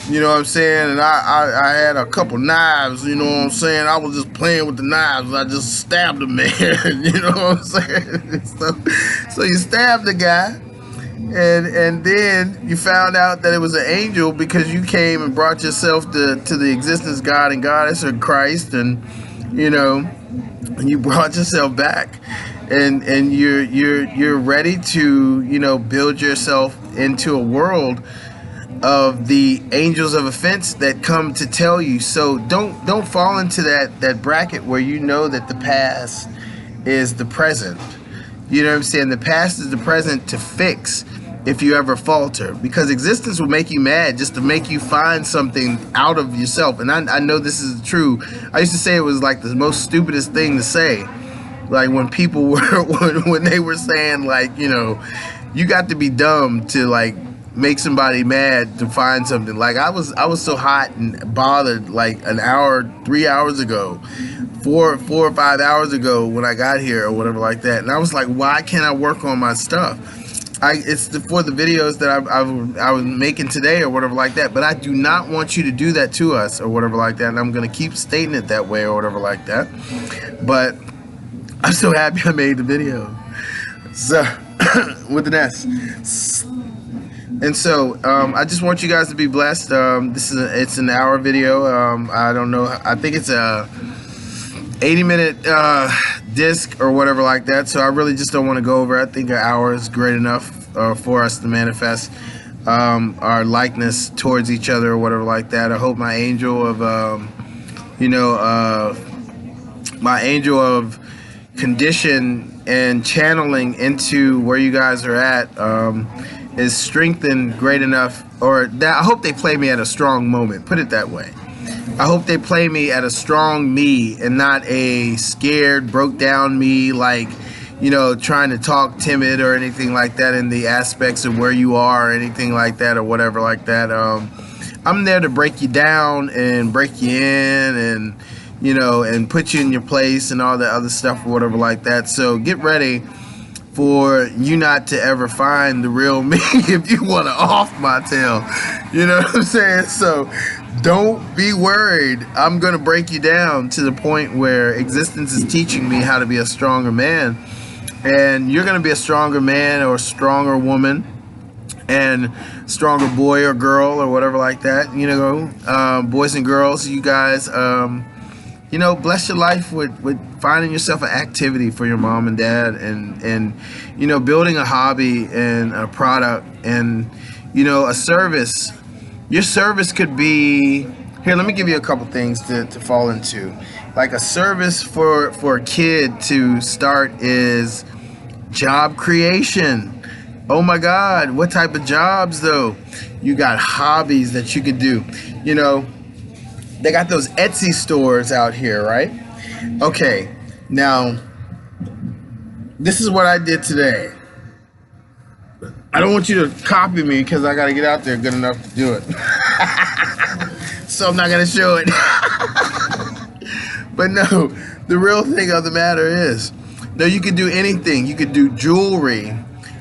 You know what I'm saying? And I had a couple knives, you know what I'm saying? I was just playing with the knives. I just stabbed a man, you know what I'm saying? So you stabbed the guy, and then you found out that it was an angel, because you came and brought yourself to the existence, God and Goddess, or Christ, and, you know, and you brought yourself back. And you're ready to, you know, build yourself into a world of the angels of offense that come to tell you. So don't fall into that bracket where you know that the past is the present. You know what I'm saying? The past is the present to fix if you ever falter, because existence will make you mad just to make you find something out of yourself. And I know this is true. I used to say it was like the most stupidest thing to say, like when people were when they were saying, like, you know, you got to be dumb to, like, make somebody mad to find something. Like, I was so hot and bothered, like, an hour, 3 hours ago, four or 5 hours ago when I got here or whatever like that, and I was like, why can't I work on my stuff? It's for the videos that I was making today or whatever like that. But I do not want you to do that to us or whatever like that, and I'm gonna keep stating it that way or whatever like that. But I'm so happy I made the video. So with an S. And so I just want you guys to be blessed. It's an hour video. I don't know. I think it's a 80-minute disc or whatever like that. So I really just don't want to go over. I think an hour is great enough for us to manifest our likeness towards each other or whatever like that. I hope my angel of condition and channeling into where you guys are at is strengthened great enough, or that I hope they play me at a strong moment, put it that way. I hope they play me at a strong me and not a scared, broke down me, like, you know, trying to talk timid or anything like that in the aspects of where you are or anything like that or whatever like that. I'm there to break you down and break you in and, you know, and put you in your place and all that other stuff or whatever like that. So get ready for you not to ever find the real me if you want to off my tail. You know what I'm saying? So don't be worried. I'm going to break you down to the point where existence is teaching me how to be a stronger man. And you're going to be a stronger man or stronger woman and stronger boy or girl or whatever like that. You know, boys and girls, you guys, you know, bless your life with finding yourself an activity for your mom and dad, and you know, building a hobby and a product and, you know, a service. Your service could be, here, let me give you a couple things to fall into. Like a service for a kid to start is job creation. Oh my God, what type of jobs though? You got hobbies that you could do. You know, they got those Etsy stores out here, right? Okay, now, this is what I did today. I don't want you to copy me because I got to get out there good enough to do it. So I'm not going to show it. But no, the real thing of the matter is, no, you could do anything. You could do jewelry.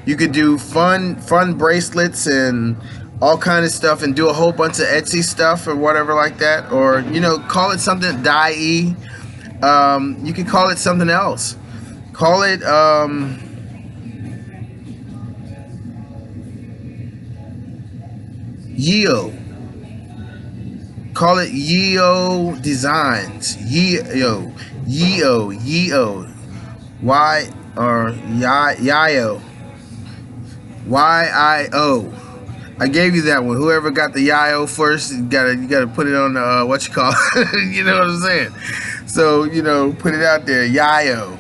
You could do fun bracelets and all kind of stuff, and do a whole bunch of Etsy stuff or whatever like that, or, you know, call it something dye-y. You could call it something else. Call it Yeo. Call it Yeo Designs. Yeo. Y or Yayo. YIO. I gave you that one. Whoever got the YIO first, you gotta put it on what you call it. You know what I'm saying? So, you know, put it out there. YIO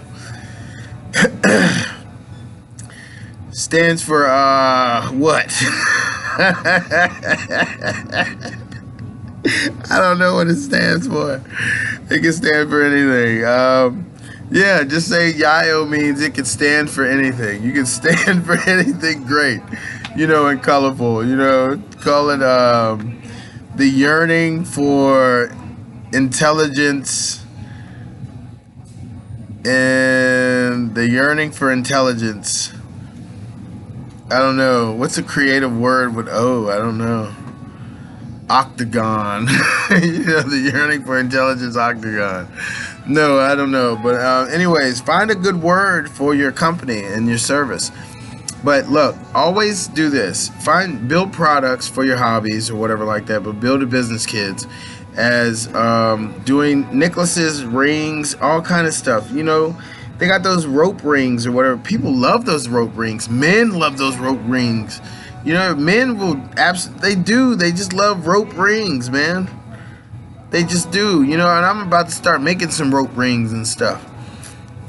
stands for what? I don't know what it stands for. It can stand for anything. Yeah, just say YIO means it can stand for anything. You can stand for anything great, you know, and colorful. You know, call it the yearning for intelligence, and the yearning for intelligence. I don't know. What's a creative word with O? I don't know. Octagon. You know, the yearning for intelligence octagon. No, I don't know. But anyways, find a good word for your company and your service. But look, always do this. Build products for your hobbies or whatever like that, but build a business, kids, as doing necklaces, rings, all kind of stuff. You know, they got those rope rings or whatever. People love those rope rings. Men love those rope rings. You know, men will they do. They just love rope rings, man. They just do. You know, and I'm about to start making some rope rings and stuff.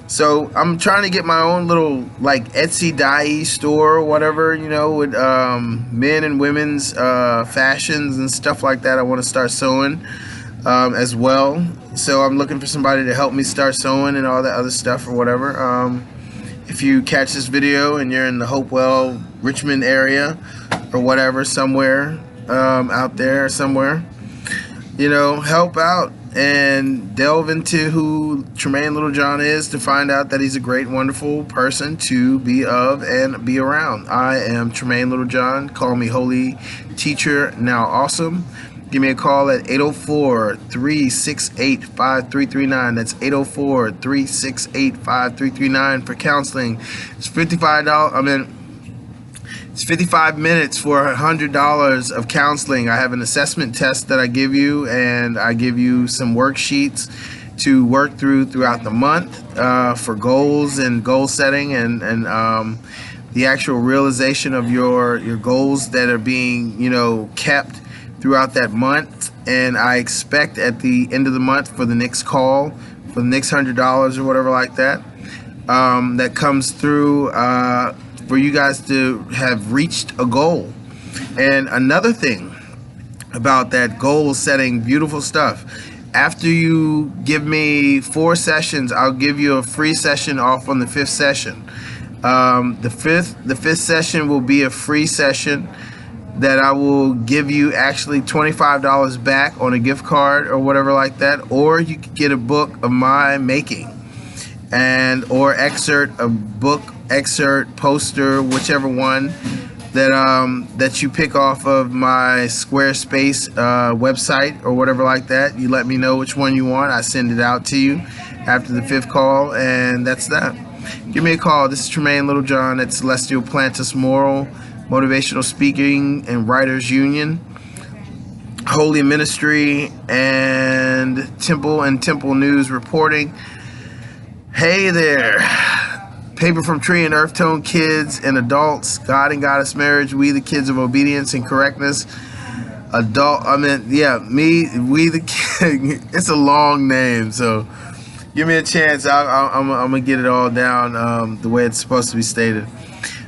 So I'm trying to get my own little like Etsy dye store or whatever, you know, with men and women's fashions and stuff like that. I want to start sewing as well. So I'm looking for somebody to help me start sewing and all that other stuff or whatever. If you catch this video and you're in the Hopewell, Richmond area or whatever, somewhere out there somewhere, you know, help out and delve into who Tremaine Littlejohn is to find out that he's a great, wonderful person to be of and be around. I am Tremaine Littlejohn. Call me Holy Teacher Now Awesome. Give me a call at 804-368-5339. That's 804-368-5339 for counseling. It's $55. It's 55 minutes for $100 of counseling. I have an assessment test that I give you, and I give you some worksheets to work throughout the month for goals and goal setting, and the actual realization of your goals that are being, you know, kept throughout that month. And I expect at the end of the month for the next call, for the next $100 or whatever like that, that comes through, for you guys to have reached a goal. And another thing about that goal setting, beautiful stuff. After you give me 4 sessions, I'll give you a free session off on the 5th session. The fifth session will be a free session that I will give you actually $25 back on a gift card or whatever like that, or you could get a book of my making, and or a book excerpt, poster, whichever one that you pick off of my Squarespace website or whatever like that. You let me know which one you want. I send it out to you after the 5th call, and that's that. Give me a call. This is Tremaine Littlejohn at Celestial Plantis Moral Motivational Speaking and Writers Union, Holy Ministry, and Temple News Reporting. Hey there. Paper from Tree and Earth Tone Kids and Adults, God and Goddess Marriage, We the Kids of Obedience and Correctness. We the Kids. It's a long name, so give me a chance. I'm gonna get it all down the way it's supposed to be stated.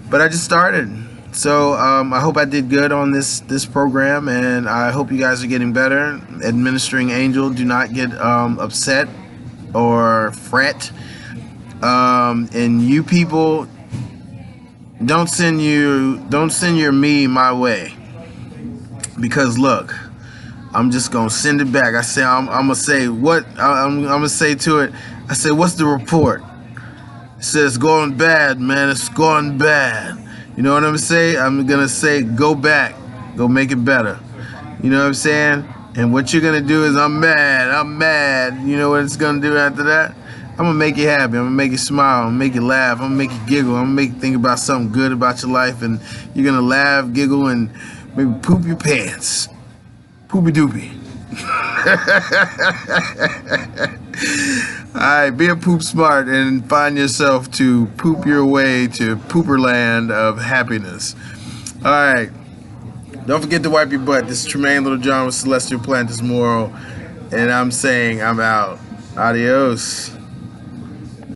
But I just started, so I hope I did good on this program, and I hope you guys are getting better. Administering Angel, do not get upset or fret. And you people, don't send your me my way, because look, I'm just gonna send it back. I'm gonna say what I'm gonna say to it. I say, what's the report? It says going bad, man. It's going bad. You know what I'm saying? I'm gonna say, go back, go make it better. You know what I'm saying? And what you're gonna do is, I'm mad. You know what it's gonna do after that? I'm gonna make you happy. I'm gonna make you smile. I'm gonna make you laugh. I'm gonna make you giggle. I'm gonna make you think about something good about your life, and you're gonna laugh, giggle, and maybe poop your pants. Poopy doopy. Alright, be a poop smart and find yourself to poop your way to Pooperland of happiness. Alright, don't forget to wipe your butt. This is Tremaine Littlejohn with Celestial Plantis Moral, and I'm saying I'm out. Adios.